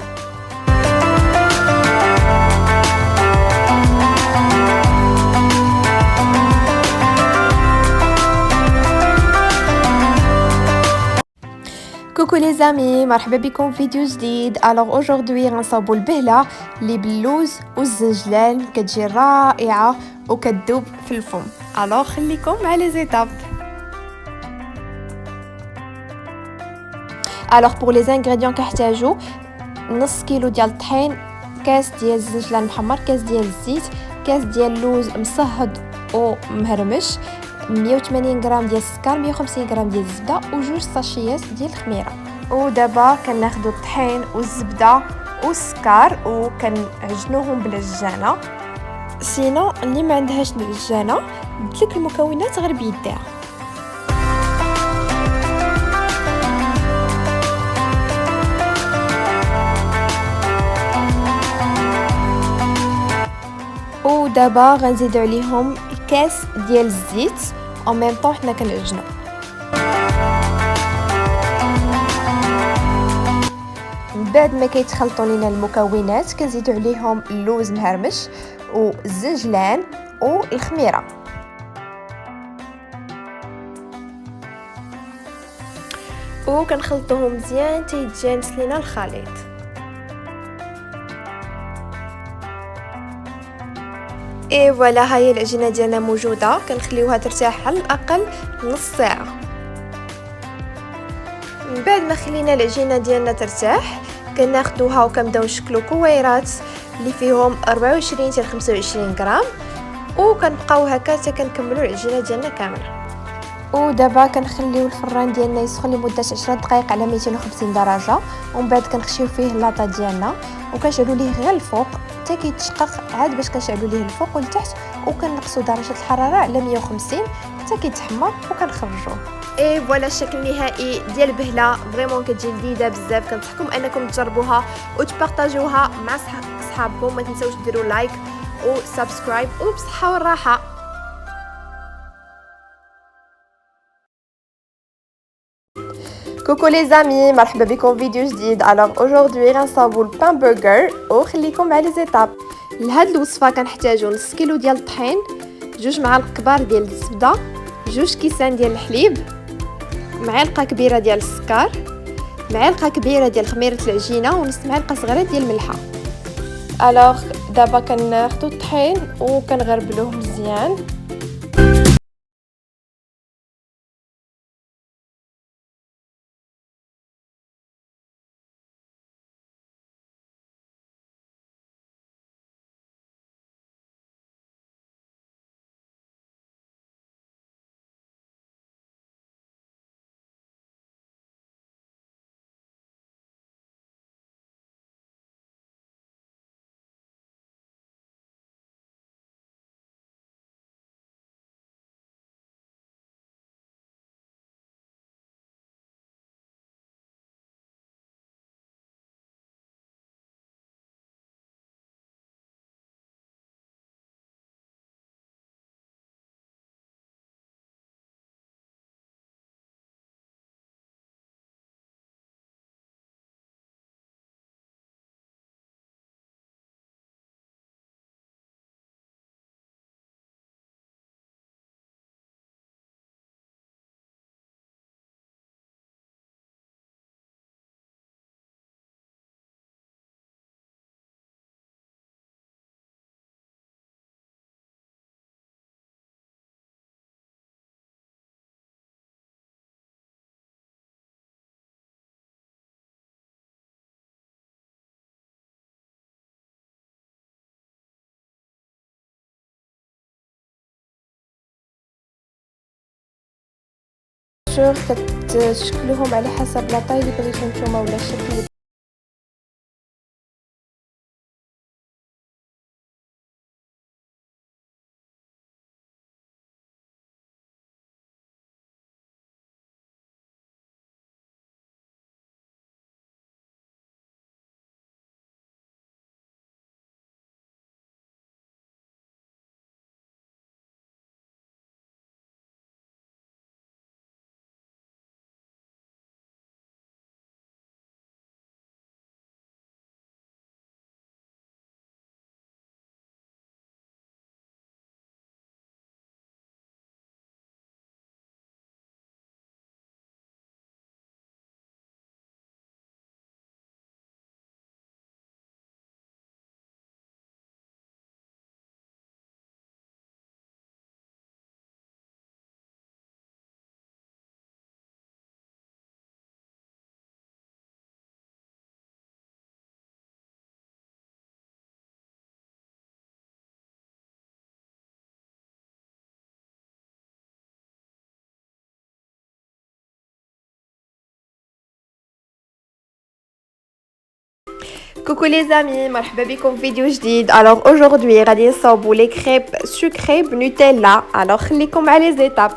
كوكو لي زامي، مرحبا بكم في فيديو جديد. الوغ اوجوردي غنصاوبوا البهله اللي باللوز والزنجلان كتجي رائعه وكتذوب في الفم. الوغ خليكم مع لي زيتاب. الوغ بور لي انغريديون كنحتاجو نص كيلو ديال الطحين، كاس ديال الزنجلان محمر، كاس ديال الزيت، كاس ديال اللوز مصهد ومهرمش، 180 غرام ديال السكر، 150 غرام ديال الزبده وجوج ساشيات ديال الخميره. ودابا كناخذوا الطحين والزبده والسكر وكنعجنوهم بالعجانه. سينو اللي ما عندهاش العجانه بدلك المكونات غير بيديها. ودابا غنزيدو عليهم كاس ديال الزيت او ميم طون حنا كنعجنو. من بعد ما كيتخلطوا لينا المكونات كنزيدو عليهم اللوز مهرمش والزنجلان والخميره. وكنخلطوهم مزيان تيتجانس لينا الخليط. اي فوالا هاي العجينه ديالنا موجوده. كنخليوها ترتاح على الاقل نص ساعه. من بعد ما خلينا العجينه ديالنا ترتاح كناخذوها وكنبداو نشكلو كويرات اللي فيهم 24 حتى 25 غرام وكنبقاو هكا حتى كنكملوا العجينه ديالنا كامله. ودابا كنخليو الفران ديالنا يسخن لمده 10 دقائق على 250 درجه ومن بعد كنخشيو فيه اللاطه ديالنا وكنشعلوا ليه غير الفوق حتى كيتشقق عاد باش كنشعلوا ليه الفوق والتحت وكنقصوا درجه الحراره على 150 حتى كيتحمر وكنخرجوه. اي فوالا الشكل النهائي ديال البهله فريمون كتجي لذيذه بزاف. كنصحكم انكم تجربوها وتبارطاجوها مع صحابكم. ما تنساوش ديروا لايك وسبسكرايب وبصحه والراحه. كوكو لي زامي، مرحبا بكم في فيديو جديد. الوغ اوجوردي غنصاوبوا البان برجر وخليكم مع لي زيتاب. لهاد الوصفه كنحتاجو نص كيلو ديال الطحين، 2 معالق كبار ديال الزبده، 2 كيسان ديال الحليب، معلقه كبيره ديال السكر، معلقه كبيره ديال خميره العجينه ونص معلقه صغيره ديال الملحه. الوغ دابا كناخذوا الطحين وكنغربلوه مزيان سور كتشكلوهم على حسب لاطاي اللي بغيتو نتوما ولا الشكل اللي Coucou les amis, مرحبا بكم في فيديو جديد. Alors aujourd'hui غادي نصاوبوا لي كريب سكري بنوتيلا. Alors خليكم مع لي زيتاب.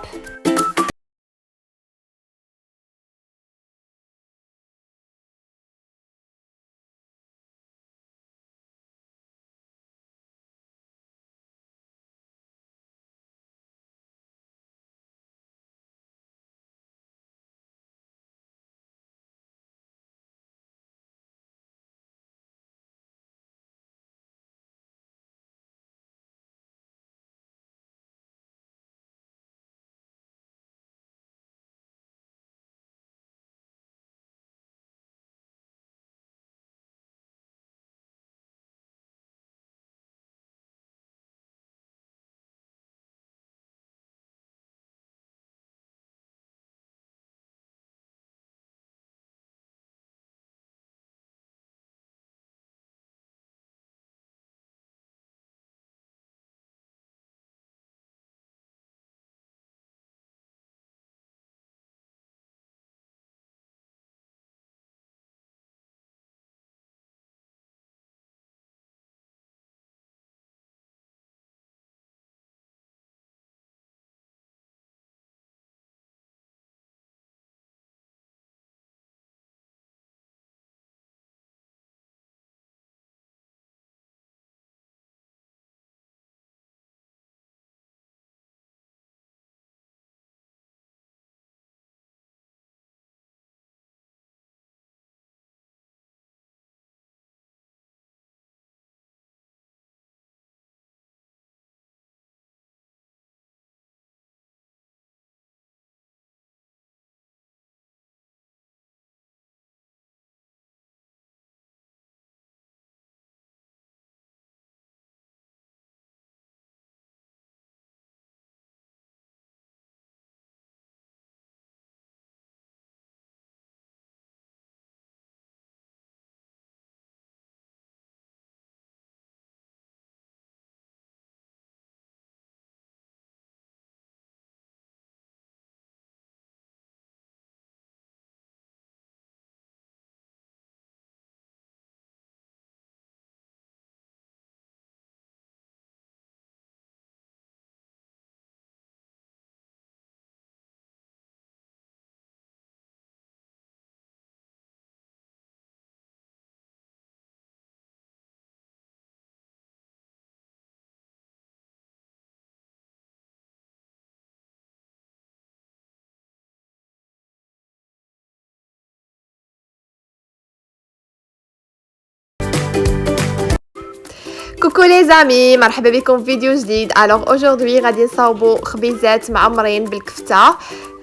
كوكو لي زامي، مرحبا بكم في فيديو جديد. الوغ اودوري غادي نصاوبوا خبيزات معمرين بالكفته.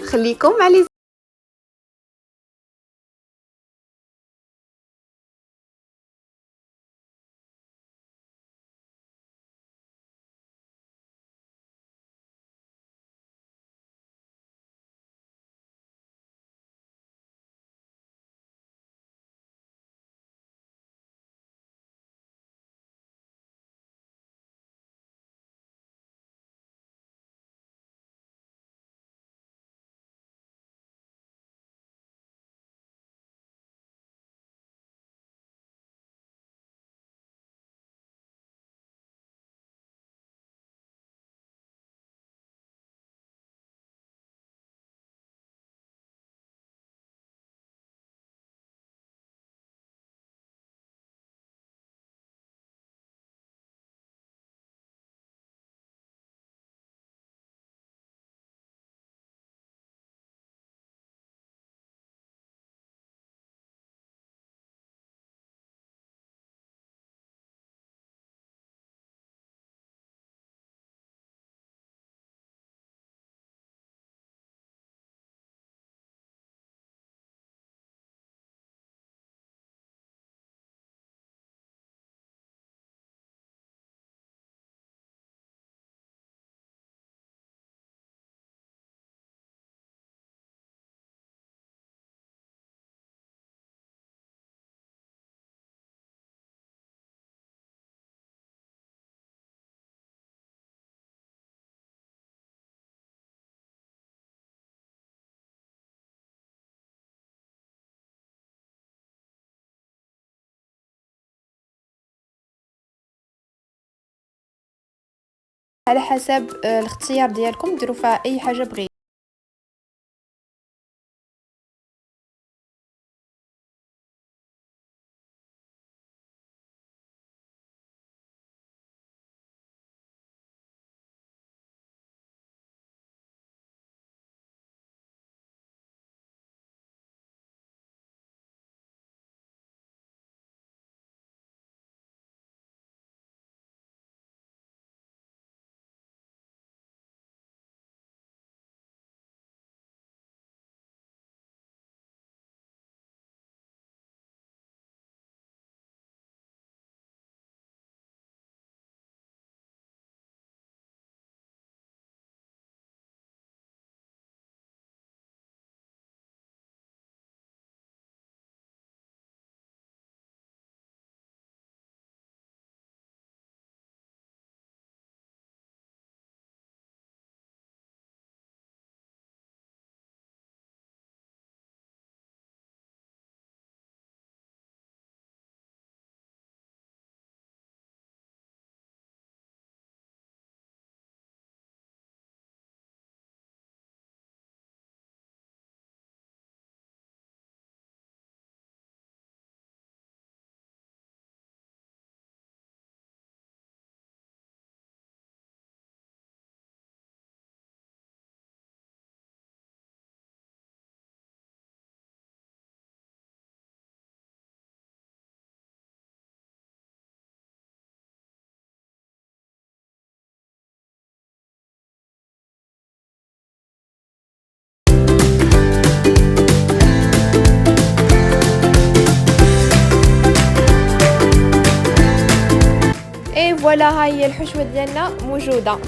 خليكم مع لي على حسب الاختيار ديالكم ديروا فيها اي حاجه بغيتو. اي فوالا، هاي هي الحشوه ديالنا موجوده.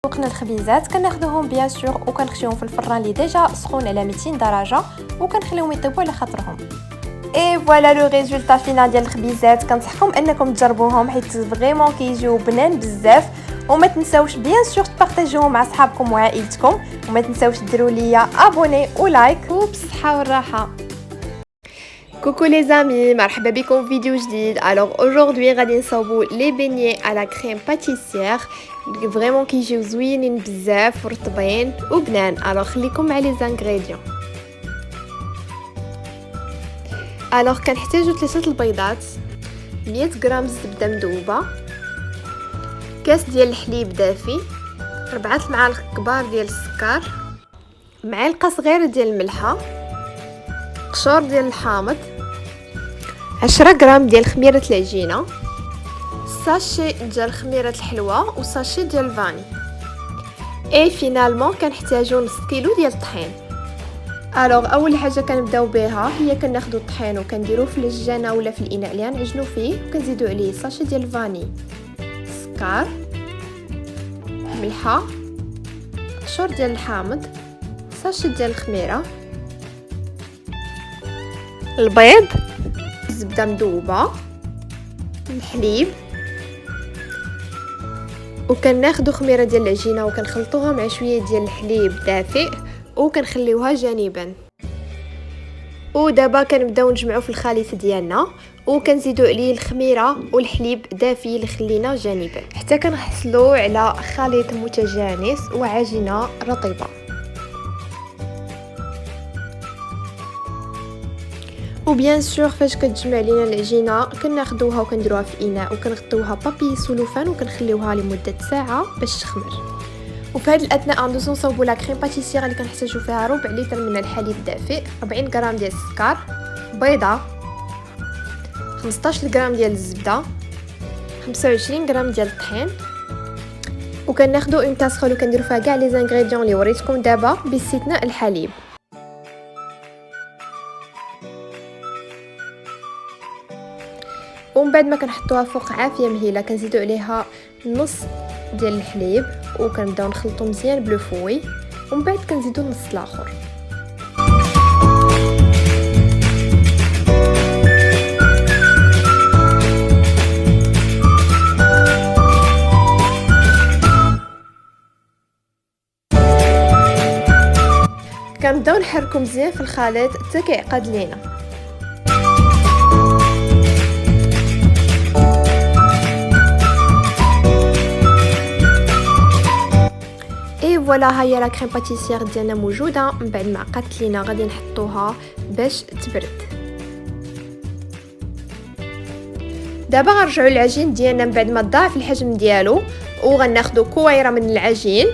سوقنا الخبيزات كناخذوهم بيان سور وكنخشيوهم في الفران اللي ديجا سخون على 200 درجه وكنخليهم يطيبوا على خاطرهم. اي فوالا لو ريزولطا فينال ديال الخبيزات. كنصحكم انكم تجربوهم حيت فريمون كيجيو بنان بزاف. وما تنساوش بيان سور تبارطاجيوهم مع صحابكم وعائلتكم، وما تنساوش ديروا ليا ابوني ولايك وبصحه والراحه. Coucou les amis, مرحبا بكم في فيديو جديد. Alors aujourd'hui غادي نصاوبوا les beignets à la crème pâtissière. فريمون كيجيو زوينين بزاف ورطبين وبنان. الوغ خليكم مع لي زانغريديون. الوغ كنحتاجو 3 البيضات، 100 غرام الزبده مذوبه، كاس ديال الحليب دافي، 4 المعالق كبار ديال السكر، معلقه صغيره ديال الملحه، قشور ديال الحامض، 10 غرام ديال خميره العجينه، ساشي ديال خميره الحلوى وساشي ديال الفاني. اي فينالمون كنحتاجو نص كيلو ديال الطحين. الوغ اول حاجه كنبداو بها هي كناخذوا الطحين وكنديروه في العجانه ولا في الاناء اللي غنعجنوا فيه، وكنزيدوا عليه ساشي ديال الفاني، سكر، ملحه، قشور ديال الحامض، ساشي ديال الخميره، البيض، الزبده مذوبه، الحليب، وكناخذوا خميره ديال العجينه وكنخلطوها مع شويه ديال الحليب دافئ وكنخليوها جانبا. ودابا كنبداو نجمعوا في الخليط ديالنا وكنزيدوا عليه الخميره والحليب دافي اللي خلينا جانبا حتى كنحصلوا على خليط متجانس وعجينه رطبه. وبيان سور فاش كتجمع لينا العجينه كناخذوها وكنديروها في اناء وكنغطيوها بابي سلوفان وكنخليوها لمده ساعه باش تخمر. وفي هذا الاثناء غندوزو نصاوبوا لا كريم باتيسير اللي كنحتاجو فيها ربع لتر من الحليب الدافئ، 40 غرام ديال السكر، بيضه، 15 غرام ديال الزبده، 25 غرام ديال الطحين، وكناخذوا اون كاسرول وكنديروا فيها كاع لي زانغريديون اللي وريتكم دابا باستثناء الحليب. ومن بعد ما كنحطوها فوق عافيه مهيله كنزيدوا عليها نص ديال الحليب وكنبداو نخلطو مزيان بلو فوي، ومن بعد كنزيدو النص الاخر. كنبداو نحركو مزيان في الخليط حتى كيعقد لينا. فوالا هي لا كريم باتيسير ديالنا موجوده. من بعد ما عقدت لينا غادي نحطوها باش تبرد. دابا غنرجعوا للعجين ديالنا من بعد ما ضاعف الحجم ديالو وغناخذوا كويره من العجين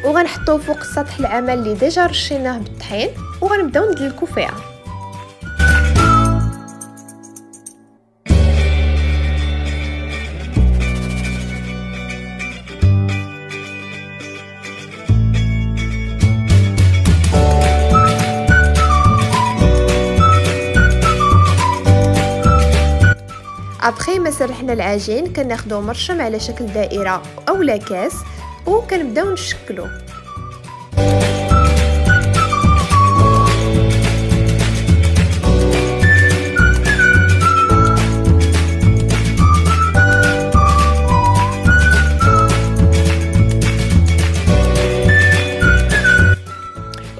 وغنحطوه فوق سطح العمل اللي ديجا رشيناه بالطحين وغنبداو ندلكو فيها. ابخي ما سرحنا العجين كناخذو مرشم على شكل دائره اولا كاس وكنبداو نشكلو.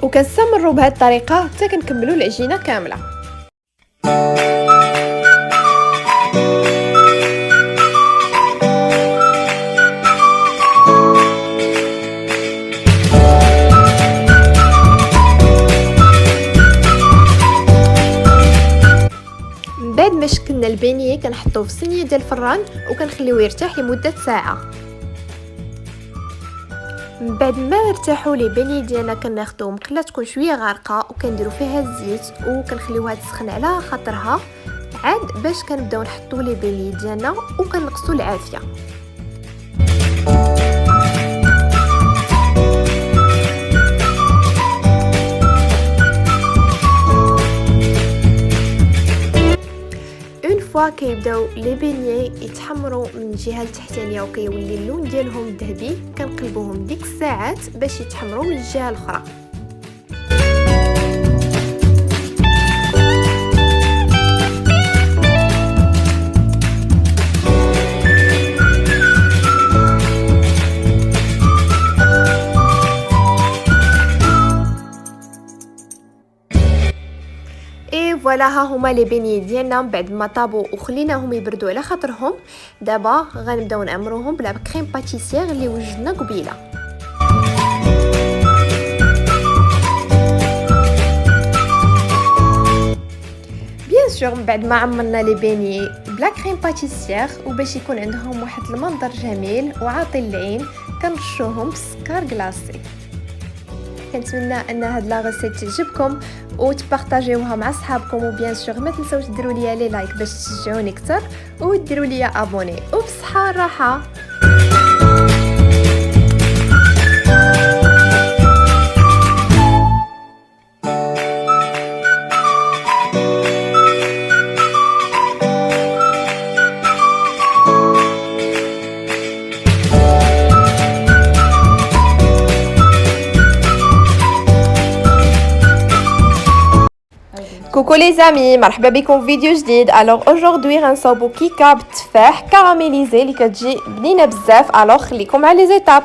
وكنستمروا بهذه الطريقه حتى كنكملوا العجينه كامله. بعد ما شكلنا البانيه كنحطوه في صينيه ديال الفران وكنخليوه يرتاح لمده ساعه. من بعد ما ارتاحوا لي بانيه ديالنا كناخذوا مقله تكون شويه غارقه وكنديروا فيها الزيت وكنخليوها تسخن على خاطرها عاد باش كنبداو نحطوا لي بانيه ديالنا وكنقصوا العافيه. فوا كيبداو لي بيني يتحمروا من الجهه التحتانيه وكيولي اللون ديالهم ذهبي كنقلبوهم ديك الساعات باش يتحمروا من الجهه الاخرى. فوالا ها هما لي بيني ديالنا بعد ما طابوا وخليناهم يبردوا على خاطرهم. دابا غنبداو نعمروهم بلا كريم باتيسير اللي وجدنا قبيله. بيان سور من بعد ما عمرنا لي بيني بلا كريم باتيسير وباش يكون عندهم واحد المنظر جميل وعاطي للعين كنرشوهم بالسكر كلاصي. كنتمنى ان هاد لا غيسيت تعجبكم وتبارطاجيوها مع صحابكم، وبيان سور ما تنساوش ديروا لي لي لايك باش تشجعوني اكثر وديروا لي ابوني وبصحه والراحه. Coucou les amis, مرحبا بكم في فيديو جديد. alors aujourd'hui غنصاوبو كيكه بالتفاح كراميليزي اللي كتجي بنينه بزاف. alors خليكم مع لي زيتاب.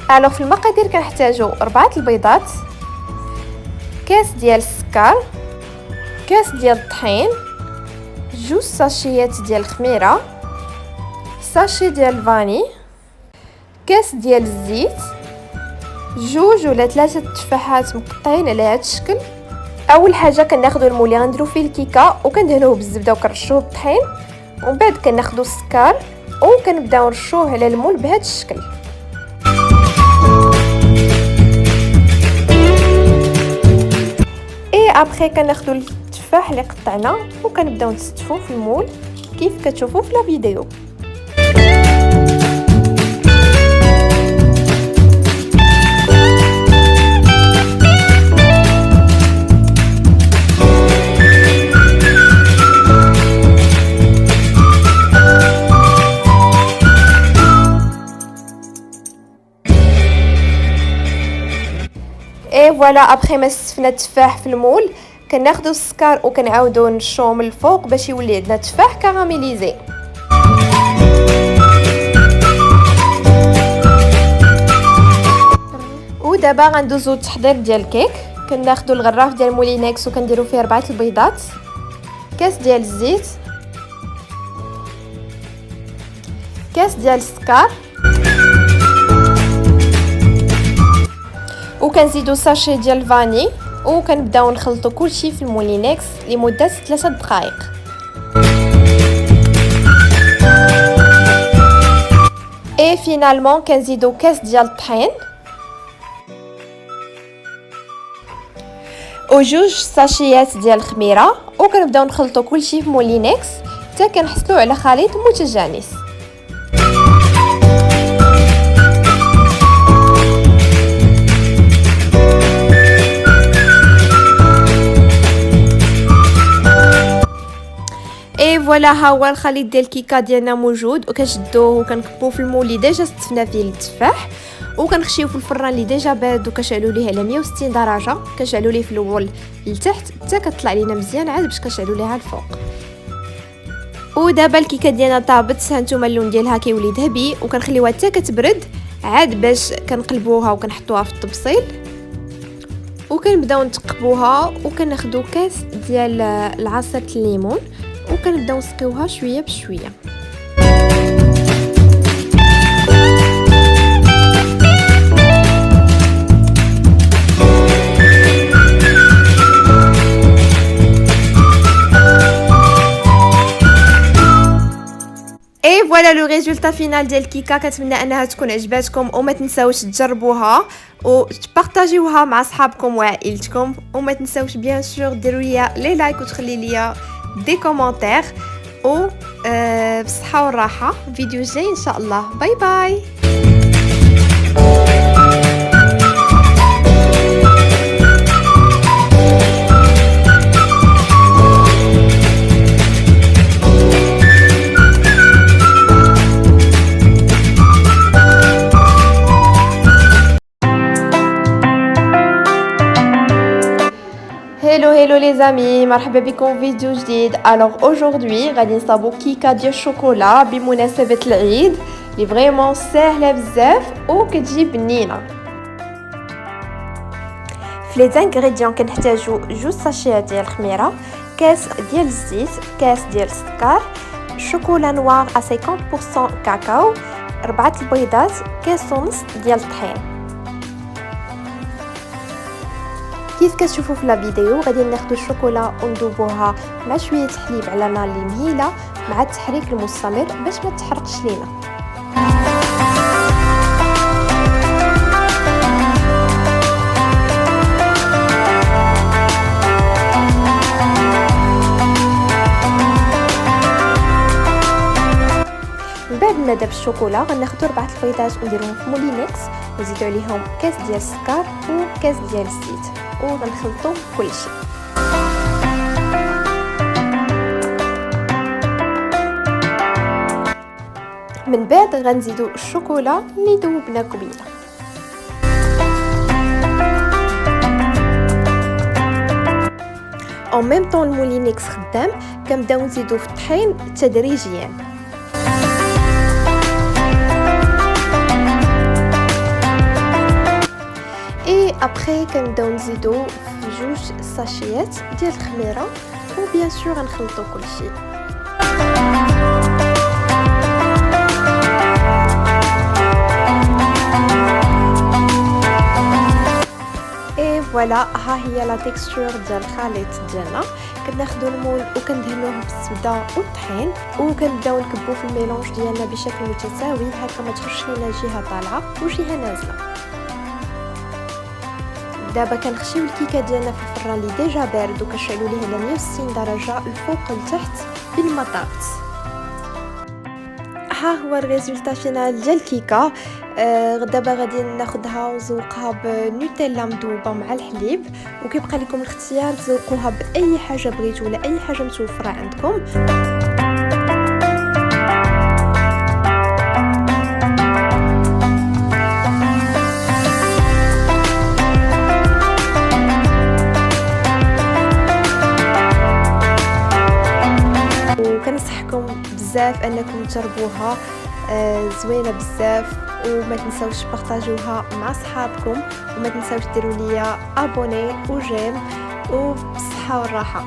alors في المقادير كنحتاجو 4 البيضات، كاس ديال السكر، كاس ديال الطحين، 2 ساشيات ديال الخميره، ساشي ديال الفاني، كاس ديال الزيت، 2 ولا 3 تفاحات مقطعين على هذا الشكل. اول حاجه كناخذوا المول اللي غنديروا فيه الكيكه وكندهنوه بالزبده وكنرشوه بالطحين، ومن بعد كناخذوا السكر وكنبداو نرشوه على المول بهذا الشكل. ابخي كناخذوا التفاح اللي قطعنا وكنبداو نستفوه في المول كيف كتشوفوا في لا فيديو. اي فوالا ابخي ما استفنا التفاح في المول كناخذوا السكر وكنعاودوا نرشوه من الفوق باش يولي عندنا تفاح كراميليزي. ودابا غندوزو التحضير ديال الكيك. كناخذوا الغراف ديال مولينكس وكنديروا فيه 4 البيضات، كاس ديال الزيت، كاس ديال السكر، وكنزيدو ساشي ديال الفاني وكنبداو نخلطو كلشي في المولينكس لمده 3 دقائق. اي فينالمون كنزيدو كاس ديال الطحين و2 ساشيات ديال الخميره وكنبداو نخلطو كلشي في مولينكس حتى كنحصلوا على خليط متجانس. اي فوالا ها هو الخليط ديال الكيكه ديالنا موجود، وكنشدوه وكنكبوه في المول اللي ديجا استفنا فيه التفاح وكنخشيوه في الفران اللي ديجا بارد وكنشعلوا ليه على 160 درجه. كنشعلوا ليه في الاول لتحت حتى كتطلع لينا مزيان عاد باش كنشعلوا ليها الفوق. ودابا الكيكه ديالنا طابت، هانتوما اللون ديالها كيولي ذهبي وكنخليوها حتى كتبرد عاد باش كنقلبوها وكنحطوها في الطبسيل وكنبداو نتقبوها. وكناخذوا كاس ديال العصير الليمون وكنبداو نسقيوها شويه بشويه. اي فوالا لو ريزولطا فينال ديال الكيكه. كنتمنى انها تكون عجباتكم وما تنساوش تجربوها وتبارطاجيوها مع صحابكم وعائلتكم، وما تنساوش بيان سور ديروا لي لي لايك وتخلي لي دي كومونتير و بصحه والراحه. فيديو جاي ان شاء الله. باي باي. Hello les amis, مرحبا بكم في فيديو جديد. alors aujourd'hui غادي نصاوبو كيكه ديال الشوكولا بمناسبه العيد اللي فريمون ساهله بزاف وكتجي بنينه. في لي زانغريديون كنحتاجو 2 ساشيات ديال الخميره، كاس ديال الزيت، كاس ديال السكر، شوكولا نوار 50% كاكاو، 4 البيضات، كاس ونص ديال الطحين. كيف كتشوفوا في لا فيديو غادي ناخذ الشوكولا ونذوبوها مع شويه الحليب على نار اللي مهيله مع التحريك المستمر باش ما تحرقش لينا. بعد ما داب الشوكولا غناخذوا 4 البيضات ونديروهم في مولينكس ونزيدوا عليهم كاس ديال السكر وكاس ديال الزيت وغنخلطوا كلشي. من بعد غنزيدوا الشوكولا اللي ذوبنا قبيله. en même temps المولينكس خدام كنبداو نزيدوا في الطحين تدريجيا. ابري كنبداو نزيدو في 2 ساشيات ديال الخميره و بيان سور غنخلطو كلشي. اي فوالا، ها هي لا تيكستور ديال الخليط ديالنا. كناخذوا المول وكندهنوه بالزبده والطحين وكنبداو نكبو في الميلونج ديالنا بشكل متساوي هكا ما تخرجش لينا جهه طالعه وجهه نازله. دابا كنخشيو الكيكه ديالنا في الفران اللي ديجا بارد وكنشعلوا ليه على 160 درجه الفوق لتحت بالمطاط. ها هو الريزولطا فينال ديال الكيكه. دابا غادي ناخذها ونزوقها بنوتيلا مذوبه مع الحليب، وكيبقى لكم الاختيار تزوقوها باي حاجه بغيتو ولا اي حاجه متوفره عندكم. وكنصحكم بزاف انكم تجربوها، زوينه بزاف. وما تنساوش بارطاجوها مع صحابكم، وما تنساوش ديروا ليا ابوني وجيم، وبالصحه والراحه.